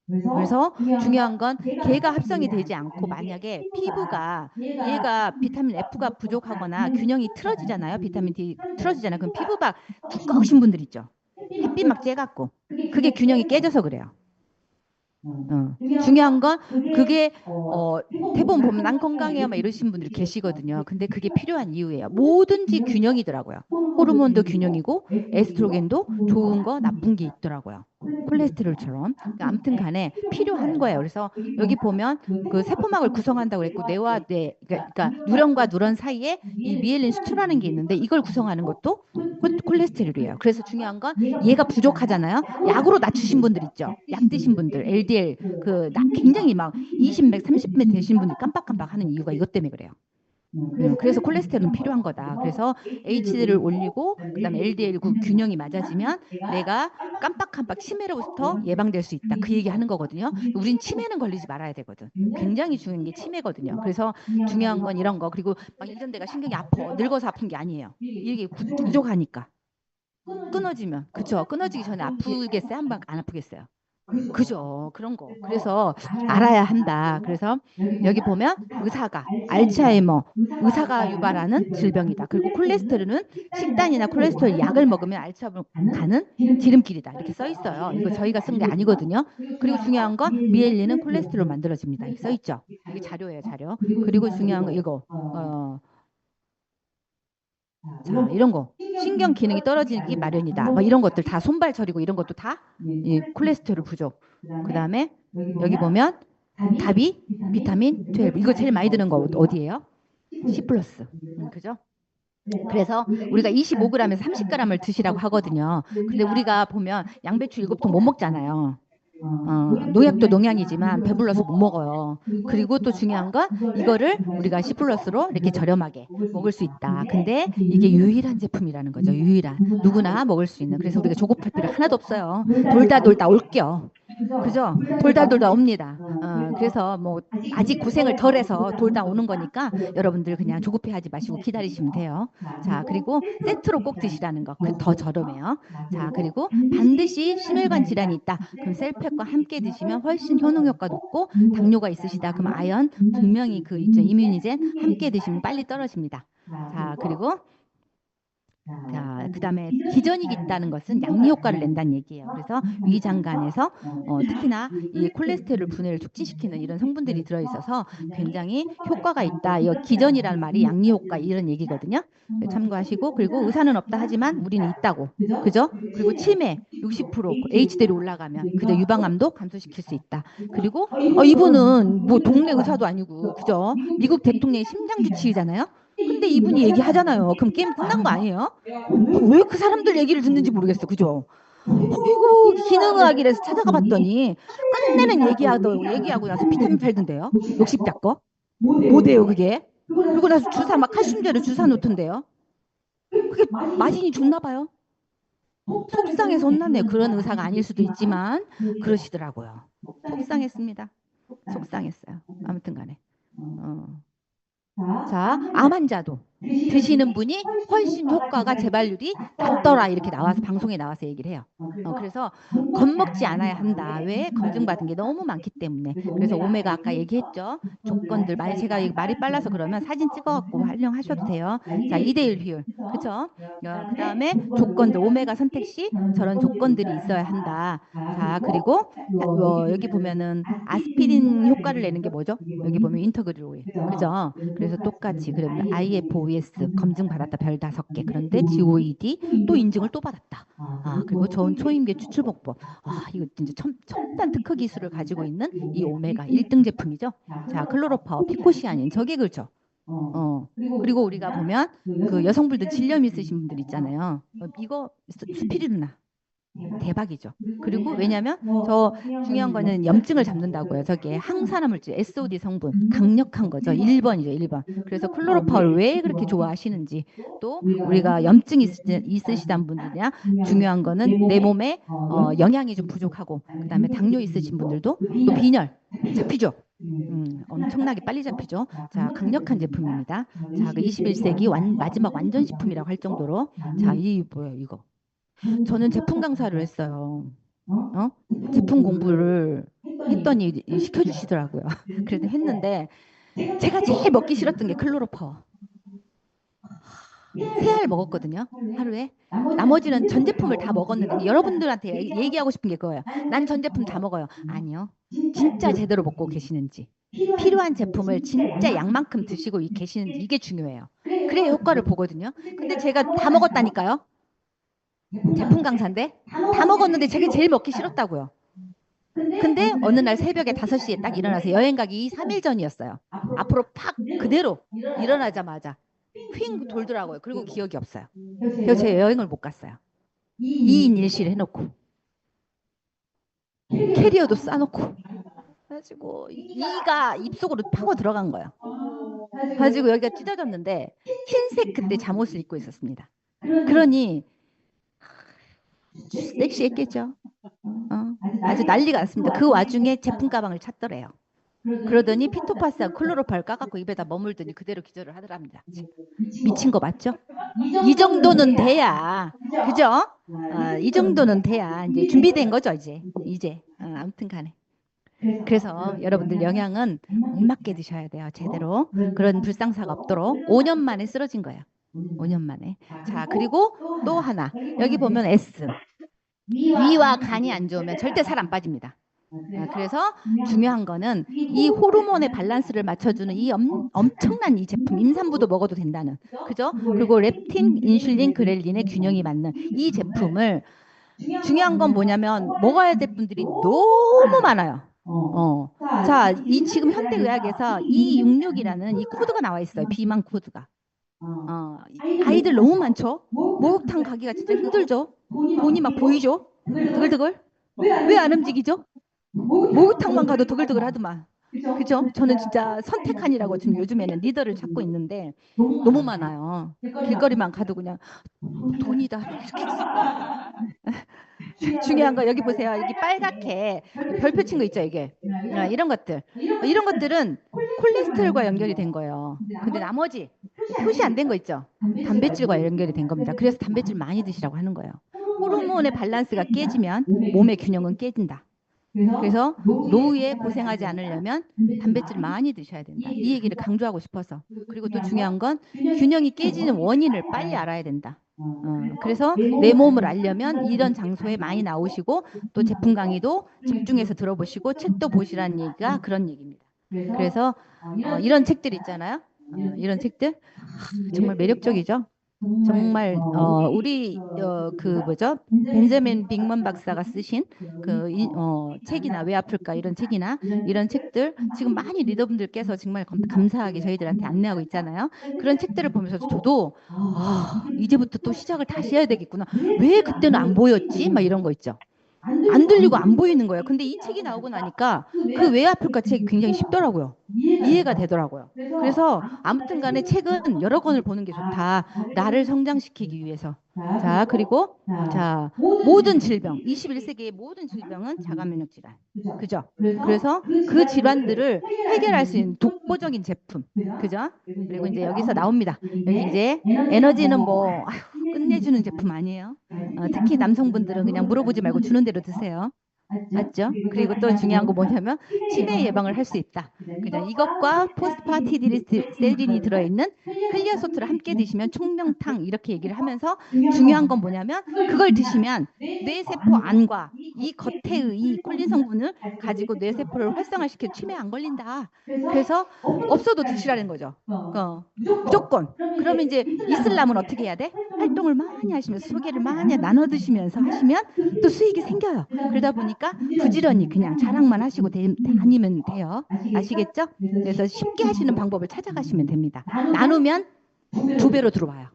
그래서 중요한 건 걔가 합성이 되지 않고 만약에 피부가 얘가 비타민 F가 부족하거나 균형이 틀어지잖아요. 비타민 D 틀어지잖아요. 그럼 피부가 두꺼우신 분들 있죠. 햇빛 막 쬐갖고 그게 균형이 깨져서 그래요. 중요한 건 그게 대부분 보면 난 건강해요 막 이러신 분들이 계시거든요. 근데 그게 필요한 이유예요. 뭐든지 균형이더라고요. 호르몬도 균형이고 에스트로겐도 좋은 거 나쁜 게 있더라고요. 콜레스테롤처럼. 그러니까 아무튼 간에 필요한 거예요. 그래서 여기 보면 그 세포막을 구성한다고 그랬고 뇌와 뇌 그러니까 누런과 누런 사이에 이 미엘린 수초라는 게 있는데 이걸 구성하는 것도 콜레스테롤이에요. 그래서 중요한 건 얘가 부족하잖아요. 약으로 낮추신 분들 있죠. 약 드신 분들 LDL 굉장히 막 20몇 30몇 되신 분들 깜빡깜빡 하는 이유가 이것 때문에 그래요. 그래서 콜레스테롤은 필요한 거다. 그래서 HDL을 올리고 그다음에 LDL 균형이 맞아지면 내가 깜빡깜빡 치매로부터 예방될 수 있다. 그 얘기 하는 거거든요. 우린 치매는 걸리지 말아야 되거든. 굉장히 중요한 게 치매거든요. 그래서 중요한 건 이런 거. 그리고 막 유전대가 신경이 아파. 늙어서 아픈 게 아니에요. 이게 부족하니까. 끊어지면. 그쵸. 끊어지기 전에 아프겠어요? 한 번 안 아프겠어요? 그죠. 그런 거. 그래서 알아야 한다. 그래서 여기 보면 의사가 알츠하이머, 의사가 유발하는 질병이다. 그리고 콜레스테롤은 식단이나 콜레스테롤 약을 먹으면 알츠하이머 가는 지름길이다. 이렇게 써 있어요. 이거 저희가 쓴 게 아니거든요. 그리고 중요한 건 미엘린은 콜레스테롤 만들어집니다. 이게 써 있죠. 이게 자료예요, 자료. 그리고 중요한 거 이거. 자, 이런 거. 신경 기능이 떨어지기 마련이다. 뭐 이런 것들 다 손발 저리고 이런 것도 다 이 콜레스테롤 부족. 그다음에 여기 보면 답이 비타민 12. 이거 제일 많이 드는 거 어디예요? C 플러스. 그죠? 그래서 우리가 25g에서 30g을 드시라고 하거든요. 근데 우리가 보면 양배추 7통 못 먹잖아요. 농약도 농약이지만 배불러서 못 먹어요. 그리고 또 중요한 건 이거를 우리가 C 플러스로 이렇게 저렴하게 먹을 수 있다. 근데 이게 유일한 제품이라는 거죠. 유일한. 누구나 먹을 수 있는. 그래서 우리가 조급할 필요 하나도 없어요. 돌다 돌다 올게요. 그죠? 돌다 돌다 옵니다. 그래서 뭐 아직 고생을 덜 해서 돌다 오는 거니까 여러분들 그냥 조급해 하지 마시고 기다리시면 돼요. 자, 그리고 세트로 꼭 드시라는 거. 더 저렴해요. 자, 그리고 반드시 심혈관 질환이 있다. 그럼 셀팩과 함께 드시면 훨씬 효능 효과 높고 당뇨가 있으시다. 그럼 아연 분명히 그 이제 이뮤니젠 함께 드시면 빨리 떨어집니다. 자, 그리고 자, 그다음에 기전이 있다는 것은 양리 효과를 낸다는 얘기예요. 그래서 위장간에서 특히나 이 콜레스테롤 분해를 촉진시키는 이런 성분들이 들어있어서 굉장히 효과가 있다. 이 기전이라는 말이 양리 효과 이런 얘기거든요. 참고하시고 그리고 의사는 없다 하지만 우리는 있다고. 그죠? 그리고 치매 60% H대로 올라가면 그저 유방암도 감소시킬 수 있다. 그리고 이분은 뭐 동네 의사도 아니고 그죠? 미국 대통령의 심장주치의잖아요. 근데 이분이 얘기하잖아요. 그럼 게임 끝난 거 아니에요? 왜 그 사람들 얘기를 듣는지 모르겠어. 그죠? 어이구 기능의학이라서 찾아가 봤더니 끝내는 얘기하고 나서 비타민 팔던데요. 녹십자 거. 뭐대요 그게? 그리고 나서 주사 막 칼슘제로 주사 놓던데요. 그게 마진이 좋나 봐요. 속상해서 혼났네요. 그런 의사가 아닐 수도 있지만 그러시더라고요. 속상했습니다. 속상했어요. 아무튼 간에. 자, 암 환자도 드시는 분이 훨씬 효과가 재발률이 낮더라 이렇게 나와서 방송에 나와서 얘기를 해요. 그래서 겁먹지 않아야 한다. 왜? 검증받은 게 너무 많기 때문에. 그래서 오메가 아까 얘기했죠. 조건들 만약 제가 말이 빨라서 그러면 사진 찍어갖고 활용하셔도 돼요. 자, 2대1 비율. 그죠? 그다음에 조건들 오메가 선택 시 저런 조건들이 있어야 한다. 자, 그리고 여기 보면은 아스피린 효과를 내는 게 뭐죠? 여기 보면 인터그릴 오일. 그죠? 그래서 똑같이 그러면 IFOS 검증 받았다 별 5개. 그런데 GOED 또 인증을 또 받았다. 그리고 저온 초임계 추출복법. 이거 진짜 첨단 특허 기술을 가지고 있는 이 오메가 1등 제품이죠. 자, 클로로파워, 피코시아닌 저게 그렇죠. 그리고 우리가 보면 그 여성분들 질염 있으신 분들 있잖아요. 이거 스피루리나 대박이죠. 그리고 왜냐하면 저 중요한 거는 염증을 잡는다고요. 저게 항산화 물질 SOD 성분 강력한 거죠. 1번이죠. 1번. 그래서 클로로파올 왜 그렇게 좋아하시는지 또 우리가 염증 있으시단 분들이나 중요한 거는 내 몸에 영양이 좀 부족하고 그다음에 당뇨 있으신 분들도 또 빈혈 잡히죠. 엄청나게 빨리 잡히죠. 자, 강력한 제품입니다. 자, 그 21세기 마지막 완전식품이라고 할 정도로 자, 이 뭐야 이거. 저는 제품 강사를 했어요. 제품 공부를 했더니 시켜주시더라고요. 그래서 했는데 제가 제일 먹기 싫었던 게 클로로파워. 3알 먹었거든요. 하루에. 나머지는 전 제품을 다 먹었는데 여러분들한테 얘기하고 싶은 게 그거예요. 난 전 제품 다 먹어요. 아니요. 진짜 제대로 먹고 계시는지. 필요한 제품을 진짜 양만큼 드시고 계시는지 이게 중요해요. 그래야 효과를 보거든요. 근데 제가 다 먹었다니까요. 제품 강사인데 다 먹었는데 제가 제일 먹기 싫었다고요. 근데 어느 날 새벽에 5시에 딱 일어나서 여행 가기 3일 전이었어요. 앞으로 팍 그대로 일어나자마자 휙 돌더라고요. 그리고 기억이 없어요. 그래서 제가 여행을 못 갔어요. 2인 1실 해놓고 캐리어도 싸놓고 그래가지고 이가 입속으로 파고 들어간 거예요. 그래가지고 여기가 찢어졌는데 흰색 그때 잠옷을 입고 있었습니다. 그러니 섹시했겠죠. 아주 난리가 났습니다. 그 와중에 제품 가방을 찾더래요. 그러더니 피토파스하고 클로로파를 까갖고 입에다 머물더니 그대로 기절을 하더랍니다. 미친 거 맞죠? 이 정도는 돼야, 그죠? 이 정도는 돼야 이제 준비된 거죠, 이제. 아무튼 간에. 그래서 여러분들 영양은 알맞게 드셔야 돼요. 제대로. 그런 불상사가 없도록. 5년 만에 쓰러진 거예요. 5년 만에. 자, 그리고 또 하나. 여기 보면 S. 위와 간이 안 좋으면 절대 살 안 빠집니다. 그래서 중요한 거는 이 호르몬의 밸런스를 맞춰주는 이 엄청난 이 제품, 임산부도 먹어도 된다는, 그죠? 그리고 렙틴, 인슐린, 그렐린의 균형이 맞는 이 제품을, 중요한 건 뭐냐면 먹어야 될 분들이 너무 많아요. 자, 이 지금 현대의학에서 E66이라는 이 코드가 나와 있어요. 비만 코드가. 아이들 너무 많죠? 목욕탕 가기가 진짜 힘들죠? 돈이 막 보이죠? 드글드글? 왜 안 움직이죠? 목욕탕만 가도 드글드글 하더만. 그죠? 저는 진짜 선택하니라고 지금 요즘에는 리더를 찾고 있는데 너무 많아요. 길거리만 가도 그냥 돈이다 이렇게 중요한 거 여기 보세요. 여기 빨갛게 별표 친 거 있죠, 이게. 이런 것들. 이런 것들은 콜레스테롤과 연결이 된 거예요. 근데 나머지 표시 안 된 거 있죠? 단백질과 연결이 된 겁니다. 그래서 단백질 많이 드시라고 하는 거예요. 호르몬의 밸런스가 깨지면 몸의 균형은 깨진다. 그래서 노후에 고생하지 않으려면 단백질 많이 드셔야 된다. 이 얘기를 강조하고 싶어서. 그리고 또 중요한 건 균형이 깨지는 원인을 빨리 알아야 된다. 그래서 내 몸을 알려면 이런 장소에 많이 나오시고 또 제품 강의도 집중해서 들어보시고 책도 보시라는 얘기가 그런 얘기입니다. 그래서 이런 책들 있잖아요. 이런 책들 정말 매력적이죠. 정말 우리 그 뭐죠? 벤자민 빅먼 박사가 쓰신 그 책이나 왜 아플까 이런 책이나 이런 책들 지금 많이 리더분들께서 정말 감사하게 저희들한테 안내하고 있잖아요. 그런 책들을 보면서 저도 이제부터 또 시작을 다시 해야 되겠구나. 왜 그때는 안 보였지? 막 이런 거 있죠. 안 들리고 안 보이는 거예요. 근데 이 책이 나오고 나니까 그 왜 아플까 책이 굉장히 쉽더라고요. 이해가 되더라고요. 그래서 아무튼 간에 책은 여러 권을 보는 게 좋다. 나를 성장시키기 위해서. 자, 그리고 자, 모든 질병, 21세기의 모든 질병은 자가 면역 질환. 그죠? 그래서 그 질환들을 해결할 수 있는 독보적인 제품. 그죠? 그리고 이제 여기서 나옵니다. 여기 이제 에너지는 뭐 끝내주는 제품 아니에요. 특히 남성분들은 그냥 물어보지 말고 주는 대로 드세요. 맞죠? 그리고 또 중요한 거 뭐냐면 치매 예방을 할 수 있다. 그냥 이것과 포스파티딜리셀린이 들어있는 클리어소트를 함께 드시면 총명탕 이렇게 얘기를 하면서 중요한 건 뭐냐면 그걸 드시면 뇌세포 안과 이 겉에의 이 콜린 성분을 가지고 뇌세포를 활성화시켜 치매 안 걸린다. 그래서 없어도 드시라는 거죠. 무조건. 그러면 이제 이슬람은 어떻게 해야 돼? 활동을 많이 하시면서 소개를 많이 나눠 드시면서 하시면 또 수익이 생겨요. 그러다 보니까 부지런히 그냥 자랑만 하시고 다니면 돼요. 아시겠죠? 그래서 쉽게 하시는 방법을 찾아가시면 됩니다. 나누면 2배로 들어와요.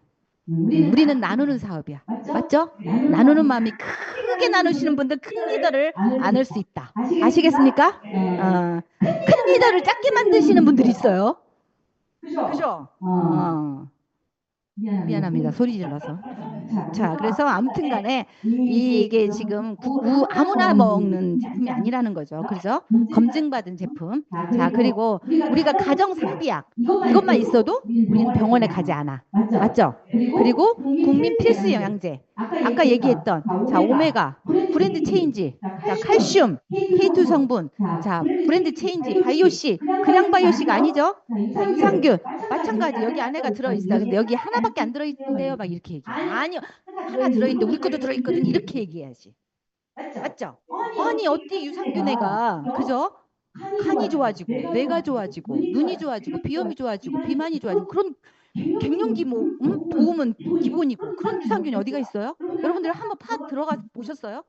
우리는 나누는 사업이야. 맞죠? 나누는 마음이 크게 나누시는 분들 큰 리더를 안을 수 있다. 아시겠습니까? 큰 리더를 작게 만드시는 분들이 있어요. 그죠? 미안합니다. 소리 질러서. 자, 그래서 아무튼 간에 이게 지금 아무나 먹는 제품이 아니라는 거죠. 그죠? 검증받은 제품. 자, 그리고 우리가 가정 상비약 이것만 있어도 우리는 병원에 가지 않아. 맞죠? 그리고 국민 필수 영양제. 아까 얘기했던 자, 오메가, 브랜드 체인지, 자, 칼슘, K2 성분, 자, 브랜드 체인지, 바이오시, 그냥 바이오시가 아니죠? 자, 유산균, 마찬가지 여기 안에가 들어있어. 근데 여기 하나밖에 안 들어있는데요. 막 이렇게 얘기해. 아니요, 하나 들어있는데 우리 것도 들어있거든. 이렇게 얘기해야지. 맞죠? 아니, 어디 유산균애가, 그죠? 칸이 좋아지고, 뇌가 좋아지고, 눈이 좋아지고, 비염이 좋아지고, 비만이 좋아지고, 그런 갱년기 뭐 도움은 기본이고 그런 유산균이 어디가 있어요? 여러분들 한번 들어가 보셨어요?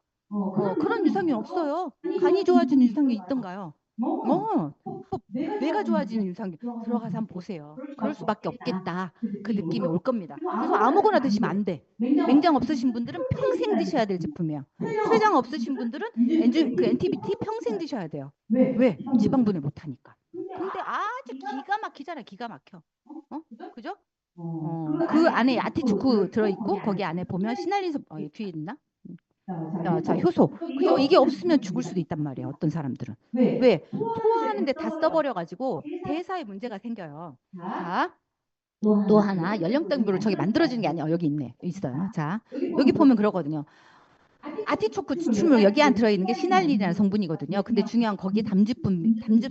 그런 유산균 없어요. 간이 좋아지는 유산균 있던가요? 뇌가 좋아지는 유산균 들어가서 한번 보세요. 그럴 수밖에 없겠다. 그 느낌이 올 겁니다. 그래서 아무거나 드시면 안 돼. 맹장 없으신 분들은 평생 드셔야 될 제품이에요. 췌장 없으신 분들은 NTBT 평생 드셔야 돼요. 왜? 지방분해 못하니까. 근데 아주 기가 막히잖아요. 기가 막혀. 그죠? 그 안에 아티초크 들어있고 거기 안에 보면 시날린소 뒤에 있나? 자, 효소. 그죠? 이게 없으면 죽을 수도 있단 말이에요. 어떤 사람들은. 왜? 소화하는데 다 써버려가지고 대사에 문제가 생겨요. 자, 또 하나 연령대별로 저기 만들어지는 게 아니야. 여기 있네. 있어요. 자, 여기 보면 그러거든요. 아티초크 추출물 여기 안 들어있는 게 시날린이라는 성분이거든요. 근데 중요한 거기에 담즙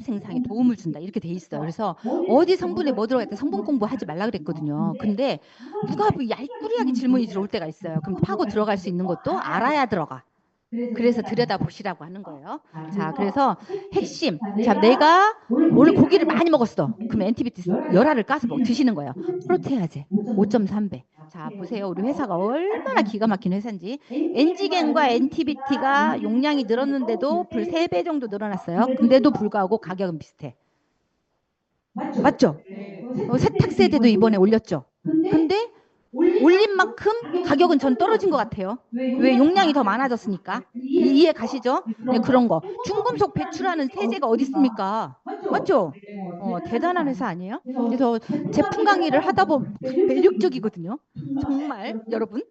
생산에 도움을 준다 이렇게 돼 있어요. 그래서 어디 성분에 뭐 들어가 있다 성분 공부하지 말라 그랬거든요. 근데 누가 뭐 얄꾸리하게 질문이 들어올 때가 있어요. 그럼 파고 들어갈 수 있는 것도 알아야 들어가. 그래서 들여다보시라고 하는 거예요. 자, 그래서 핵심. 자, 내가 오늘 고기를 많이 먹었어. 그럼 엔티비티 열알을 까서 드시는 거예요. 프로테아제 5.3배. 자, 보세요. 우리 회사가 얼마나 기가 막힌 회사인지. 엔지겐과 엔티비티가 용량이 늘었는데도 불 3배 정도 늘어났어요. 근데도 불구하고 가격은 비슷해. 맞죠? 세탁세대도 이번에 올렸죠. 근데 올린 만큼 가격은 전 떨어진 것 같아요. 왜? 용량이 더 많아졌으니까. 이해 가시죠? 네, 그런 거. 중금속 배출하는 세제가 어디 있습니까? 맞죠? 대단한 회사 아니에요? 그래서 제품 강의를 하다 보면 매력적이거든요. 정말 여러분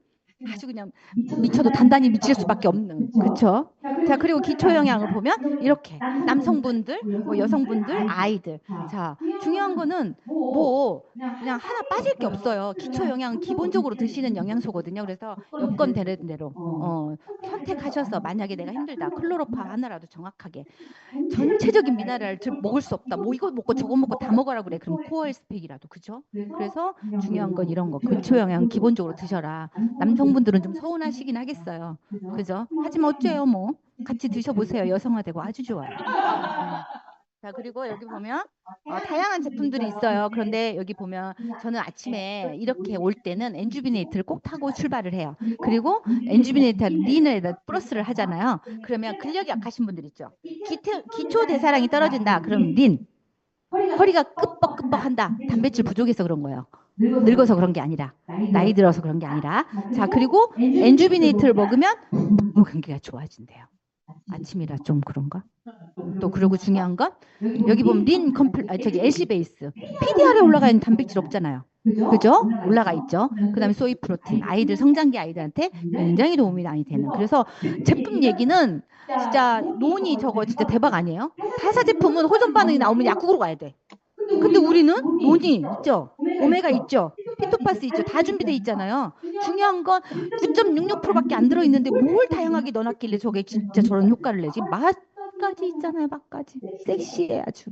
아주 그냥 미쳐도 단단히 미칠 수밖에 없는. 그렇죠? 자, 그리고 기초 영양을 보면 이렇게 남성분들, 뭐 여성분들, 아이들. 자, 중요한 거는 뭐 그냥 하나 빠질 게 없어요. 기초 영양은 기본적으로 드시는 영양소거든요. 그래서 여건 되는 대로 선택하셔서 만약에 내가 힘들다. 클로로파 하나라도 정확하게 전체적인 미네랄을 먹을 수 없다. 뭐 이거 먹고 저거 먹고 다 먹으라 그래. 그럼 코어일 스펙이라도 그죠? 그래서 중요한 건 이런 거. 기초 영양 기본적으로 드셔라. 남성분들은 좀 서운하시긴 하겠어요. 그죠? 하지만 어째요 뭐. 같이 드셔보세요. 여성화되고 아주 좋아요. 자, 그리고 여기 보면 다양한 제품들이 있어요. 그런데 여기 보면 저는 아침에 이렇게 올 때는 엔주비네이트를 꼭 타고 출발을 해요. 그리고 엔주비네이트 린을 플러스를 하잖아요. 그러면 근력이 약하신 분들 있죠. 기초 대사량이 떨어진다. 그럼 린. 허리가 끄뻑끄뻑한다. 단백질 부족해서 그런 거예요. 늙어서 그런 게 아니라. 나이 들어서 그런 게 아니라. 자, 그리고 엔주비네이트를 먹으면 목 경기가 좋아진대요. 아침이라 좀 그런가? 또 그리고 중요한 건 여기 보면 저기 LC 베이스 PDR에 올라가 있는 단백질 없잖아요. 그죠? 올라가 있죠. 그다음에 소이 프로틴 아이들 성장기 아이들한테 굉장히 도움이 많이 되는. 그래서 제품 얘기는 진짜 논이 저거 진짜 대박 아니에요? 타사 제품은 호전 반응이 나오면 약국으로 가야 돼. 근데 우리는 논이 있죠. 오메가 있죠. 피토파스 있죠. 다 준비돼 있잖아요. 중요한 건 9.66%밖에 안 들어있는데 뭘 다양하게 넣어놨길래 저게 진짜 저런 효과를 내지? 맛까지 있잖아요. 맛까지. 섹시해 아주.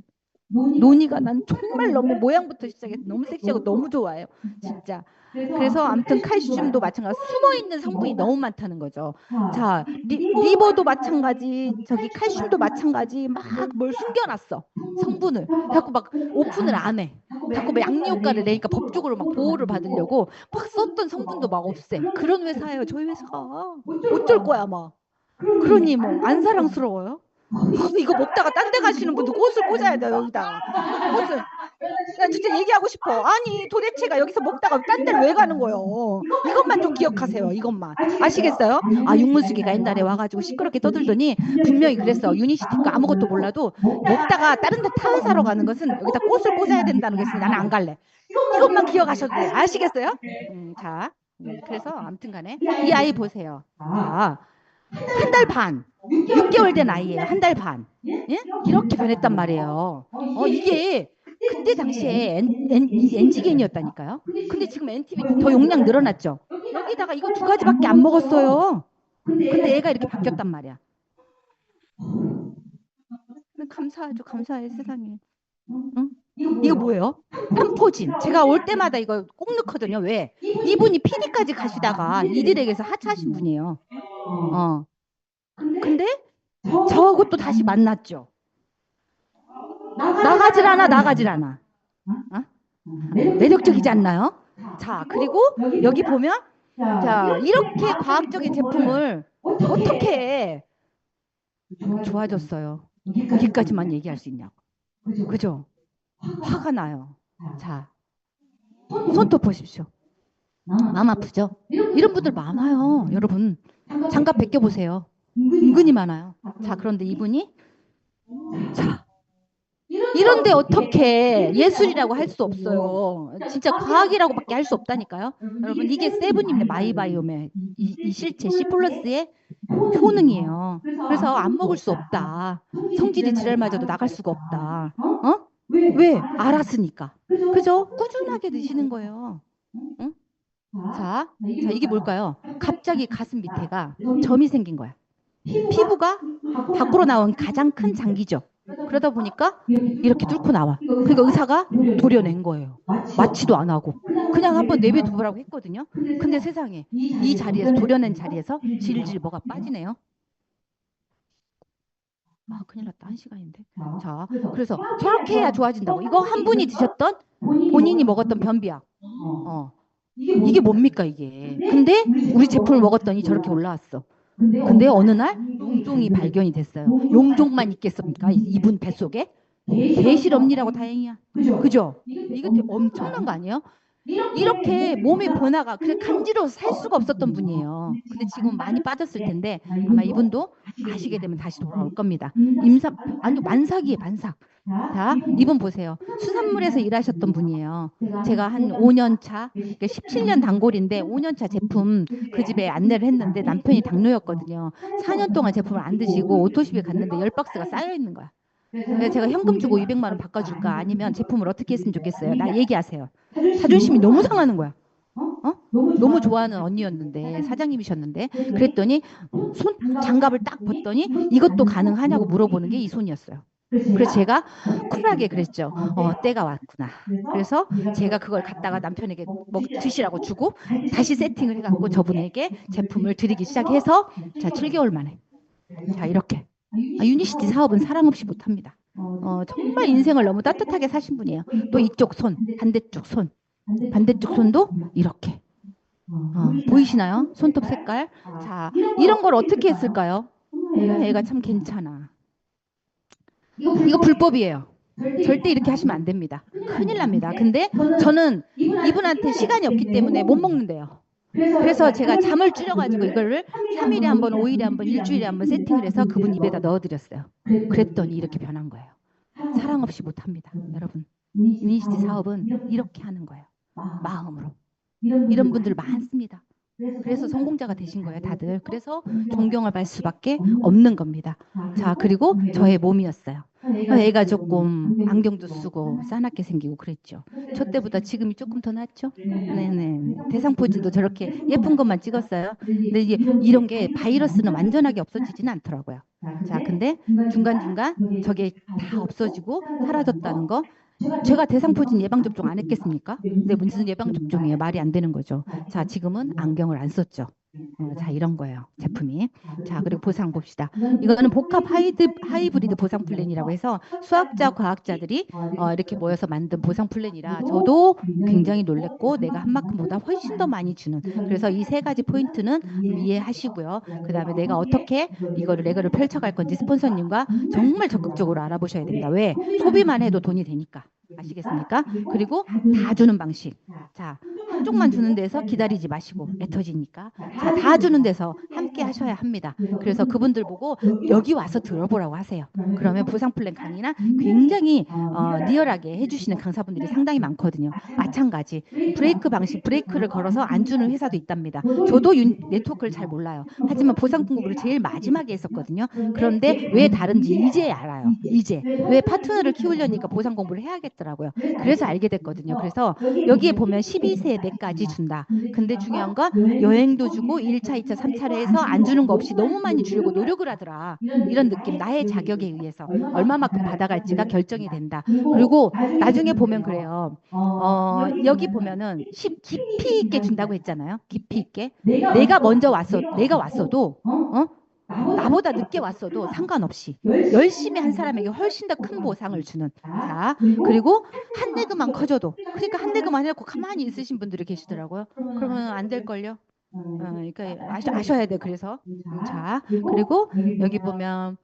논이가 난 정말 너무 모양부터 시작해서 너무 섹시하고 너무 좋아요. 진짜. 그래서 아무튼 칼슘도 마찬가지 숨어있는 성분이 너무 많다는 거죠. 자, 리버도 마찬가지, 저기 칼슘도 마찬가지 막 뭘 숨겨놨어. 성분을. 자꾸 막 오픈을 안 해. 자꾸 막 양리 효과를 내니까 법적으로 막 보호를 받으려고 막 썼던 성분도 막 없애. 그런 회사예요. 저희 회사가. 어쩔 거야 막. 그러니 뭐 안 사랑스러워요? 이거 먹다가 딴 데 가시는 분들 꽃을 꽂아야 돼요 여기다가 꽃을. 나 진짜 얘기하고 싶어. 아니 도대체가 여기서 먹다가 딴 데를 왜 가는 거예요? 이것만 좀 기억하세요. 이것만 아시겠어요? 아 육문수기가 옛날에 와가지고 시끄럽게 떠들더니 분명히 그랬어. 유니시티가 아무것도 몰라도 먹다가 다른 데 타회사로 가는 것은 여기다 꽃을 꽂아야 된다는 것이 나는 안 갈래. 이것만 기억하셔도 돼요. 아시겠어요? 자 그래서 아무튼 간에 이 아이 보세요. 자 한 달 반, 6개월 된 아이예요. 한 달 반. 예? 이렇게 변했단 말이에요. 이게 그때 당시에 엔지겐이었다니까요. 근데 지금 엔티비티 더 용량 늘어났죠. 여기다가 이거 2가지밖에 안 먹었어요. 근데 애가 이렇게 바뀌었단 말이야. 감사하죠. 감사해 세상에. 응? 이거 뭐예요? 한포진. 제가 올 때마다 이거 꼭 넣거든요. 왜? 이분이 PD까지 가시다가 이들에게서 하차하신 분이에요. 근데 저것도 다시 만났죠. 나가질 않아. 매력적이지 않나요? 자, 그리고 여기 보면 자, 이렇게 과학적인 제품을 어떻게 좋아졌어요. 여기까지만 얘기할 수 있냐고. 그죠? 화가 나요. 자, 손톱 보십시오. 마음 아프죠? 이런 분들 많아요. 여러분, 장갑 벗겨보세요. 은근히 많아요. 자, 그런데 이분이 자, 이런데 어떻게 예술이라고 할 수 없어요. 진짜 과학이라고밖에 할 수 없다니까요. 여러분 이게 세븐입니다. 마이바이옴의 이 실체 C 플러스의 효능이에요. 그래서 안 먹을 수 없다. 성질이 지랄마저도 나갈 수가 없다. 왜? 알았으니까. 그죠? 꾸준하게 드시는 거예요. 응? 자, 이게 뭘까요? 갑자기 가슴 밑에가 점이 생긴 거야. 피부가 밖으로 나온 가장 큰 장기죠. 그러다 보니까 이렇게 뚫고 나와. 그러니까 의사가 도려낸 거예요. 마취도 안 하고. 그냥 한번 내버려두라고 했거든요. 근데 세상에 이 자리에서 도려낸 자리에서 질질 뭐가 빠지네요. 아, 큰일 났다. 1시간인데. 자, 그래서 저렇게 해야 좋아진다고. 이거 한 분이 드셨던 본인이 먹었던 변비약. 이게 뭡니까, 이게. 근데 우리 제품을 먹었더니 저렇게 올라왔어. 근데 어느 날 용종이 발견이 됐어요. 용종만 있겠습니까? 이분 뱃속에? 계실없니라고 다행이야. 그죠? 이거 되게 엄청난 거 아니에요? 이렇게 몸의 변화가 그래 간지러워서 살 수가 없었던 분이에요. 근데 지금 많이 빠졌을 텐데 아마 이분도 아시게 되면 다시 돌아올 겁니다. 아니 만삭이에요, 만삭. 자, 이분 보세요. 수산물에서 일하셨던 분이에요. 제가 한 5년 차, 그러니까 17년 단골인데 5년 차 제품 그 집에 안내를 했는데 남편이 당뇨였거든요. 4년 동안 제품을 안 드시고 오토십에 갔는데 10박스가 쌓여 있는 거야. 그래서 제가 현금 주고 200만 원 바꿔줄까? 아니면 제품을 어떻게 했으면 좋겠어요? 나 얘기하세요. 자존심이 너무 상하는 거야. 너무 좋아하는 언니였는데 사장님이셨는데 그랬더니 손 장갑을 딱 벗더니 이것도 가능하냐고 물어보는 게 이 손이었어요. 그래서 제가 쿨하게 그랬죠. 때가 왔구나. 그래서 제가 그걸 갖다가 남편에게 드시라고 주고 다시 세팅을 해갖고 저분에게 제품을 드리기 시작해서 자 7개월 만에 자 이렇게 유니시티 사업은 사랑 없이 못합니다. 정말 인생을 너무 따뜻하게 사신 분이에요. 또 이쪽 손, 반대쪽 손도 이렇게. 보이시나요? 손톱 색깔. 자, 이런 걸 어떻게 했을까요? 애가 참 괜찮아. 이거 불법이에요. 절대 이렇게 하시면 안 됩니다. 큰일 납니다. 근데 저는 이분한테 시간이 없기 때문에 못 먹는데요. 그래서 제가 잠을 줄여가지고 이거를 3일에 한 번, 5일에 한 번, 일주일에 한 번 세팅을 해서 그분 입에다 넣어드렸어요. 그랬더니 이렇게 변한 거예요. 사랑 없이 못합니다. 여러분. 유니시티 사업은 이렇게 하는 거예요. 마음으로. 이런 분들 많습니다. 그래서 성공자가 되신 거예요, 다들. 그래서 존경을 받을 수밖에 없는 겁니다. 자, 그리고 저의 몸이었어요. 애가 조금 안경도 쓰고 싸납게 생기고 그랬죠. 저 때보다 지금이 조금 더 낫죠? 네네. 대상포진도 저렇게 예쁜 것만 찍었어요. 근데 이게 이런 게 바이러스는 완전하게 없어지지는 않더라고요. 자, 근데 중간중간 저게 다 없어지고 사라졌다는 거 제가 대상포진 예방접종 안 했겠습니까? 근데 무슨 예방접종이에요? 말이 안 되는 거죠. 자, 지금은 안경을 안 썼죠. 자, 이런 거예요. 제품이. 자, 그리고 보상 봅시다. 이거는 복합 하이브리드 보상 플랜이라고 해서 수학자, 과학자들이 이렇게 모여서 만든 보상 플랜이라 저도 굉장히 놀랬고 내가 한 만큼보다 훨씬 더 많이 주는. 그래서 이 세 가지 포인트는 이해하시고요. 그 다음에 내가 어떻게 이거를 레거를 펼쳐갈 건지 스폰서님과 정말 적극적으로 알아보셔야 됩니다. 왜? 소비만 해도 돈이 되니까. 아시겠습니까? 그리고 다 주는 방식. 자, 한쪽만 주는 데서 기다리지 마시고 애터지니까. 자, 다 주는 데서 함께 하셔야 합니다. 그래서 그분들 보고 여기 와서 들어보라고 하세요. 그러면 보상 플랜 강의나 굉장히 리얼하게 해주시는 강사분들이 상당히 많거든요. 마찬가지 브레이크 방식, 브레이크를 걸어서 안 주는 회사도 있답니다. 저도 네트워크를 잘 몰라요. 하지만 보상 공급을 제일 마지막에 했었거든요. 그런데 왜 다른지 이제 알아요. 이제 왜 파트너를 키우려니까 보상 공부를 해야겠더라고요. 그래서 알게 됐거든요. 그래서 여기에 보면 12세대까지 준다. 근데 중요한 건 여행도 주고 1차, 2차, 3차를 해서 안 주는 거 없이 너무 많이 주려고 노력을 하더라. 이런 느낌. 나의 자격에 의해서 얼마만큼 받아갈지가 결정이 된다. 그리고 나중에 보면 그래요. 여기 보면은 깊이 있게 준다고 했잖아요. 깊이 있게. 내가 왔어도 나보다 늦게 왔어도 상관없이 열심히 한 사람에게 훨씬 더 큰 보상을 주는. 자, 그리고 한대그만 커져도 그러니까 한대그만 해놓고 가만히 있으신 분들이 계시더라고요. 그러면 안 될걸요. 그러니까 아셔야 돼. 그래서 자, 그리고 여기 보면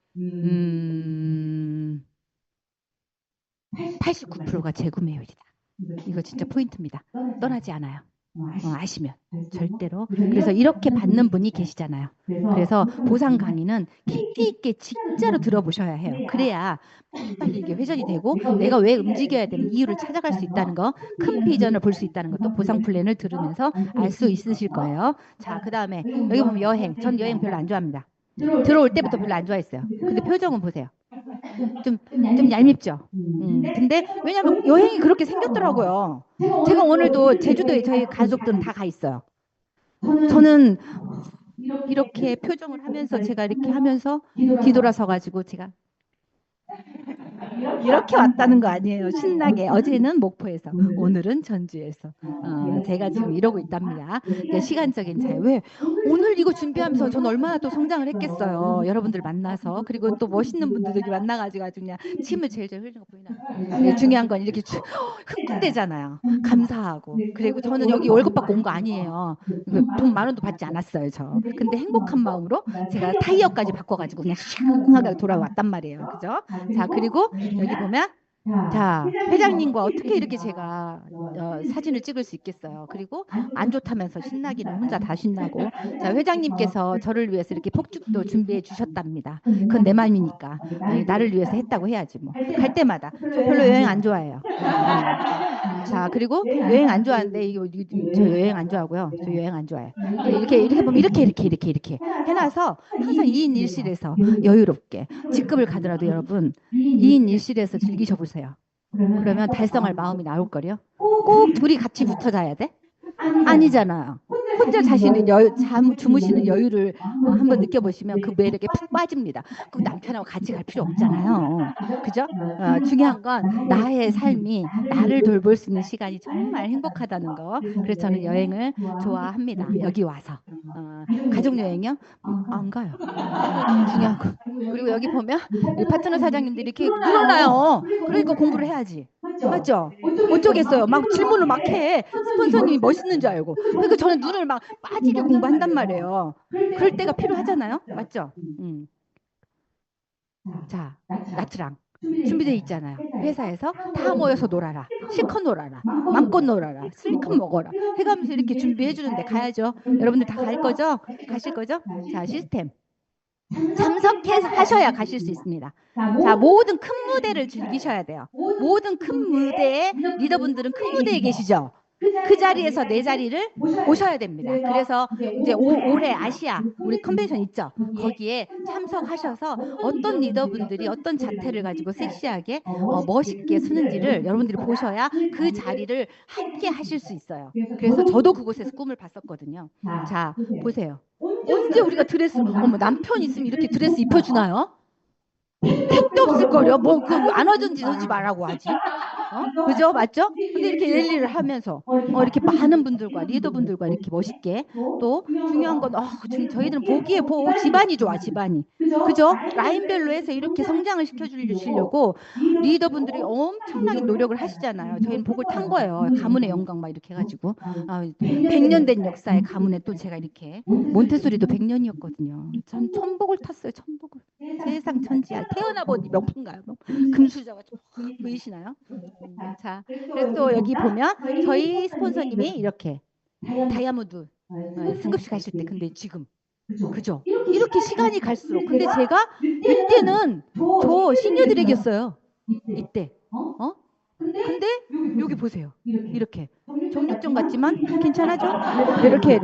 89%가 재구매율이다. 이거 진짜 포인트입니다. 떠나지 않아요. 아시면 절대로. 그래서 이렇게 받는 분이 계시잖아요. 그래서 보상 강의는 깊이 있게 진짜로 들어보셔야 해요. 그래야 빨리 이게 회전이 되고 내가 왜 움직여야 되는 이유를 찾아갈 수 있다는 거, 큰 비전을 볼 수 있다는 것도 보상 플랜을 들으면서 알 수 있으실 거예요. 자, 그 다음에 여기 보면 여행. 전 여행 별로 안 좋아합니다. 들어올 때부터 별로 안 좋아했어요. 근데 표정은 보세요. 좀, 좀 얄밉죠. 근데 왜냐면 여행이 그렇게 생겼더라고요. 제가 오늘도 제주도에 저희 가족들은 다 가 있어요. 저는 이렇게 표정을 하면서 제가 이렇게 하면서 뒤돌아서 가지고 제가 이렇게 왔다는 거 아니에요. 신나게. 어제는 목포에서, 오늘은 전주에서. 제가 지금 이러고 있답니다. 그러니까 시간적인 차이. 왜? 오늘 이거 준비하면서 전 얼마나 또 성장을 했겠어요. 여러분들 만나서. 그리고 또 멋있는 분들도 이렇게 만나가지고 아주 그냥 침을 제일 흘리는 거 보이나요? 네, 중요한 건 이렇게 흠칫대잖아요. 감사하고. 그리고 저는 여기 월급 받고 온 거 아니에요. 돈 10,000원도 받지 않았어요, 저. 근데 행복한 마음으로 제가 타이어까지 바꿔가지고 그냥 샹하게 돌아왔단 말이에요. 그죠? 자, 그리고 여기 보면 자, 회장님과 어떻게 이렇게 제가 사진을 찍을 수 있겠어요. 그리고 안 좋다면서 신나기는 혼자 다 신나고. 자, 회장님께서 저를 위해서 이렇게 폭죽도 준비해 주셨답니다. 그건 내 마음이니까. 나를 위해서 했다고 해야지 뭐. 갈 때마다. 저 별로 여행 안 좋아해요. 자, 그리고 여행 안 좋아하는데 저 여행 안 좋아하고요. 저 여행 안 좋아해요. 이렇게 보면 이렇게 해놔서 항상 2인 1실에서 여유롭게 직급을 가더라도 여러분 2인 1실에서 즐기셔 보세요. 그러면 달성할 마음이 나올 거요. 꼭 둘이 같이 붙어 자야 돼? 아니잖아요. 혼자 자신의 주무시는 여유를 한번 느껴보시면 그 매력에 푹 빠집니다. 그 남편하고 같이 갈 필요 없잖아요. 그죠? 중요한 건 나의 삶이 나를 돌볼 수 있는 시간이 정말 행복하다는 거. 그래서 저는 여행을 좋아합니다. 여기 와서. 가족 여행이요? 안 가요. 중요한 거. 그리고 여기 보면 우리 파트너 사장님들이 이렇게 늘어나요. 그러니까 공부를 해야지. 맞죠? 어쩌겠어요. 막 질문을 막 해. 스폰서님이 멋있는 줄 알고. 그러니까 저는 눈을 막 빠지게 공부한단 말이에요. 그럴 때가 필요하잖아요. 맞죠? 자, 나트랑 준비되어 있잖아요. 회사에서 다 모여서 놀아라. 실컷 놀아라. 맘껏 놀아라. 실컷 먹어라. 해가면서 이렇게 준비해 주는데 가야죠. 여러분들 다 갈 거죠? 가실 거죠? 자, 시스템. 참석해서 하셔야 가실 수 있습니다. 자, 모든 큰 무대를 즐기셔야 돼요. 모든 큰 무대에 리더분들은 큰 무대에 계시죠? 그 자리에서 내 자리를 보셔야 됩니다. 그래서 이제 올해 아시아 우리 컨벤션 있죠? 거기에 참석하셔서 어떤 리더분들이 어떤 자태를 가지고 섹시하게 멋있게 쓰는지를 여러분들이 보셔야 그 자리를 함께 하실 수 있어요. 그래서 저도 그곳에서 꿈을 봤었거든요. 자, 보세요. 언제 우리가 드레스, 어머, 남편 있으면 이렇게 드레스 입혀주나요? 택도 없을 거려. 뭐, 안 하든지 하지 말라고 하지. 그죠? 맞죠? 근데 이렇게 랠리를 하면서, 이렇게 많은 분들과, 리더분들과 이렇게 멋있게, 또, 중요한 건, 저희들은 보기에 집안이 좋아, 집안이. 그죠? 라인별로 해서 이렇게 성장을 시켜주시려고 리더분들이 엄청나게 노력을 하시잖아요. 저희는 복을 탄 거예요. 가문의 영광 막 이렇게 해가지고. 100년 된 역사의 가문에 또 제가 이렇게, 몬테소리도 100년이었거든요. 전 천복을 탔어요, 천복을. 세상 천지야. 태어나 보니 명품가요. 금수저가 좀 보이시나요? 자, 그래서 또 여기 보면 저희 스폰서님이 이렇게 다이아몬드 승급식 하실 때 근데 지금 그죠? 이렇게 시간이 갈수록 근데 제가 이때는 저 시니어들에게였어요. 이때 근데 여기 보세요. 이렇게 정육점 같지만 괜찮아죠? 이렇게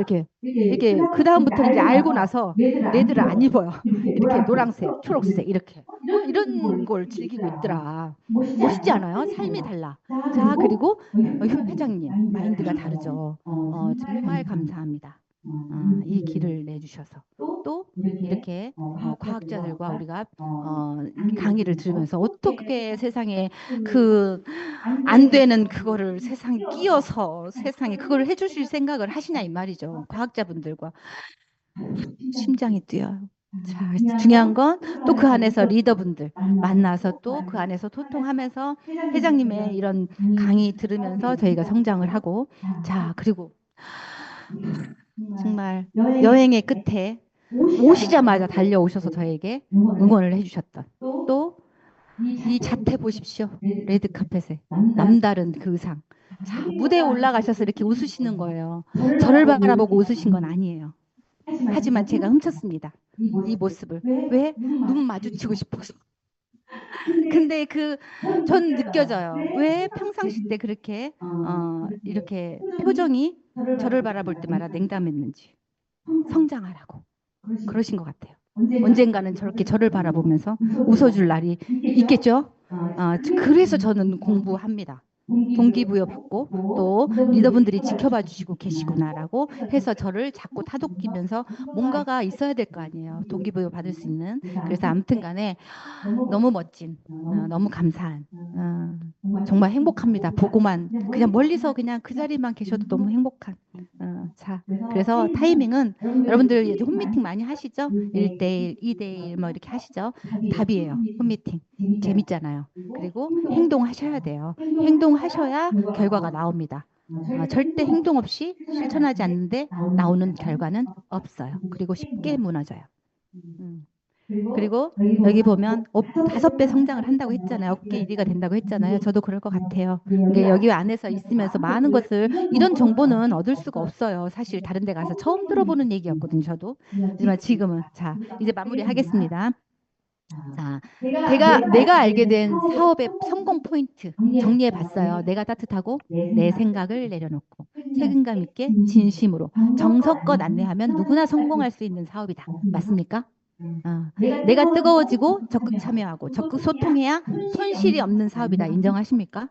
그 다음부터 이제 알고 나서 레드를 안 입어요. 이렇게 노란색, 초록색 이렇게 이런 걸 즐기고 있더라. 멋있지 않아요? 삶이 달라. 자, 그리고 회장님 마인드가 다르죠. 정말 감사합니다. 이 길을 내주셔서 또 이렇게 과학자들과 우리가 강의를 들으면서 어떻게 세상에 그 안 되는 그거를 세상에 끼어서 세상에 그걸 해주실 생각을 하시냐 이 말이죠. 과학자분들과 심장이 뛰어요. 자, 중요한 건 또 그 안에서 리더분들 만나서 또 그 안에서 소통하면서 회장님의 이런 강의 들으면서 저희가 성장을 하고 자, 그리고 정말 여행의 끝에 오시자마자 달려오셔서 저에게 응원을 해주셨던 또 이 자태 보십시오. 레드카펫에 남다른 그 의상. 자, 무대에 올라가셔서 이렇게 웃으시는 거예요. 저를 바라보고 웃으신 건 아니에요. 하지만 제가 훔쳤습니다. 이 모습을. 왜? 눈 마주치고 싶어서. 근데 전 느껴져요. 왜 평상시 때 그렇게 이렇게 표정이 저를 바라볼 때마다 냉담했는지. 성장하라고. 그러신 것 같아요. 언젠가는 저렇게 저를 바라보면서 웃어줄 날이 있겠죠? 그래서 저는 공부합니다. 동기부여 받고 또 리더분들이 지켜봐 주시고 계시구나라고 해서 저를 자꾸 타독기면서 뭔가가 있어야 될 거 아니에요. 동기부여 받을 수 있는. 그래서 아무튼 간에 너무 멋진, 너무 감사한, 정말 행복합니다. 보고만, 그냥 멀리서 그냥 그 자리만 계셔도 너무 행복한. 자, 그래서 타이밍은 여러분들 이제 홈미팅 많이 하시죠? 1대1, 2대1 뭐 이렇게 하시죠? 답이에요. 홈미팅. 재밌잖아요. 그리고 행동하셔야 돼요. 행동하셔야 결과가 나옵니다. 절대 행동 없이 실천하지 않는데 나오는 결과는 없어요. 그리고 쉽게 무너져요. 그리고 여기 보면 5배 성장을 한다고 했잖아요. 어깨 1위가 된다고 했잖아요. 저도 그럴 것 같아요. 근데 여기 안에서 있으면서 많은 것을 이런 정보는 얻을 수가 없어요. 사실 다른 데 가서 처음 들어보는 얘기였거든요. 저도. 하지만 지금은 자, 이제 마무리하겠습니다. 자, 내가 알게 된 사업의 성공 포인트 정리해 봤어요. 내가 따뜻하고 내 생각을 내려놓고 책임감 있게 진심으로 정성껏 안내하면 누구나 성공할 수 있는 사업이다. 맞습니까? 내가 뜨거워지고 적극 참여하고 적극 소통해야 손실이 없는 사업이다. 인정하십니까?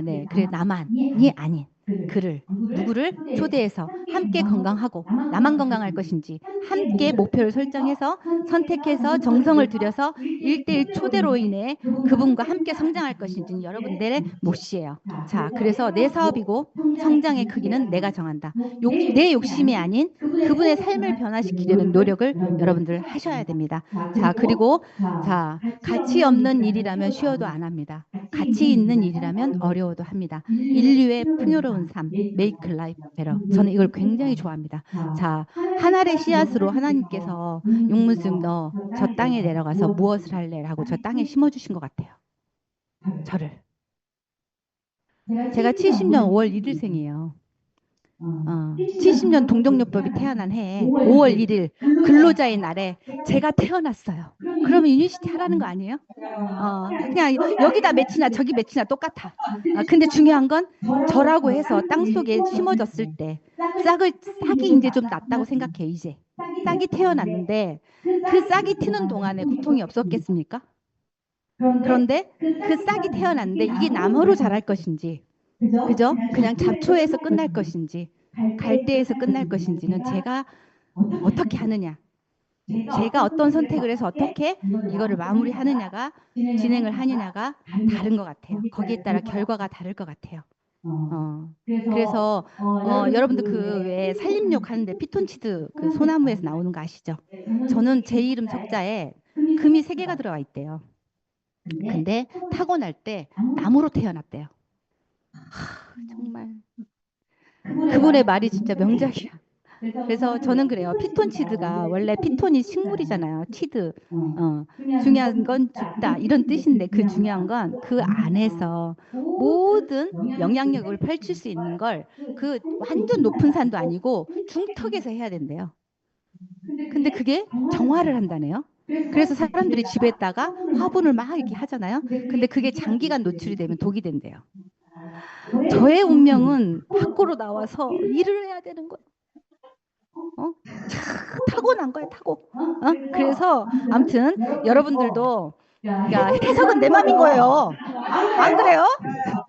네. 그래, 나만이 아닌 그를, 누구를 초대해서 함께 건강하고 나만 건강할 것인지 함께 목표를 설정해서 선택해서 정성을 들여서 1대1 초대로 인해 그분과 함께 성장할 것인지는 여러분들의 몫이에요. 자, 그래서 내 사업이고 성장의 크기는 내가 정한다. 내 욕심이 아닌 그분의 삶을 변화시키려는 노력을 여러분들 하셔야 됩니다. 자, 그리고 자, 가치 없는 일이라면 쉬어도 안 합니다. 가치 있는 일이라면 어려워도 합니다. 인류의 풍요로운 삶, make life better. 저는 이걸 굉장히 좋아합니다. 자, 한 알의 씨앗으로 하나님께서 용문승 너 저 땅에 내려가서 무엇을 할래? 라고 저 땅에 심어주신 것 같아요. 저를. 제가 70년 5월 1일생이에요. 70년 동정요법이 태어난 해에 5월 1일 근로자의 날에 제가 태어났어요. 그러면 유니시티 하라는 거 아니에요? 그냥 여기다 맺히나 저기 맺히나 똑같아. 근데 중요한 건 저라고 해서 땅 속에 심어졌을 때 싹이 이제 좀 났다고 생각해. 이제 싹이 태어났는데 그 싹이 트는 동안에 고통이 없었겠습니까? 그런데 그 싹이 태어났는데 이게 나무로 자랄 것인지 그죠? 그냥 잡초에서 끝날 것인지 갈대에서 끝날 것인지는 제가 어떻게 하느냐, 제가 어떤 선택을 해서 어떻게 이거를 마무리하느냐가 진행을 하느냐가 다른 것 같아요. 거기에 따라 결과가 다를 것 같아요. 그래서 여러분들 그 왜 살림욕 하는데 피톤치드 그 소나무에서 나오는 거 아시죠? 저는 제 이름 석자에 금이 3개가 들어가 있대요. 근데 타고날 때 나무로 태어났대요. 정말 그분의 말이 진짜 명작이야. 그래서 저는 그래요. 피톤치드가 원래 피톤이 식물이잖아요. 치드. 중요한 건 죽다 이런 뜻인데 그 중요한 건 그 안에서 모든 영향력을 펼칠 수 있는 걸 그 완전 높은 산도 아니고 중턱에서 해야 된대요. 근데 그게 정화를 한다네요. 그래서 사람들이 집에다가 화분을 막 이렇게 하잖아요. 근데 그게 장기간 노출이 되면 독이 된대요. 저의 운명은 밖으로 나와서 일을 해야 되는 거예요. 타고난 거야, 타고. 그래서 아무튼 여러분들도 그러니까 해석은 내 맘인 거예요. 안 그래요?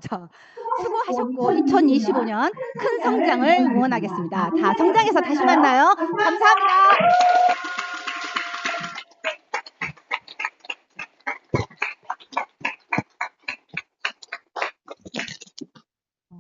자, 수고하셨고 2025년 큰 성장을 응원하겠습니다. 다 성장해서 다시 만나요. 감사합니다.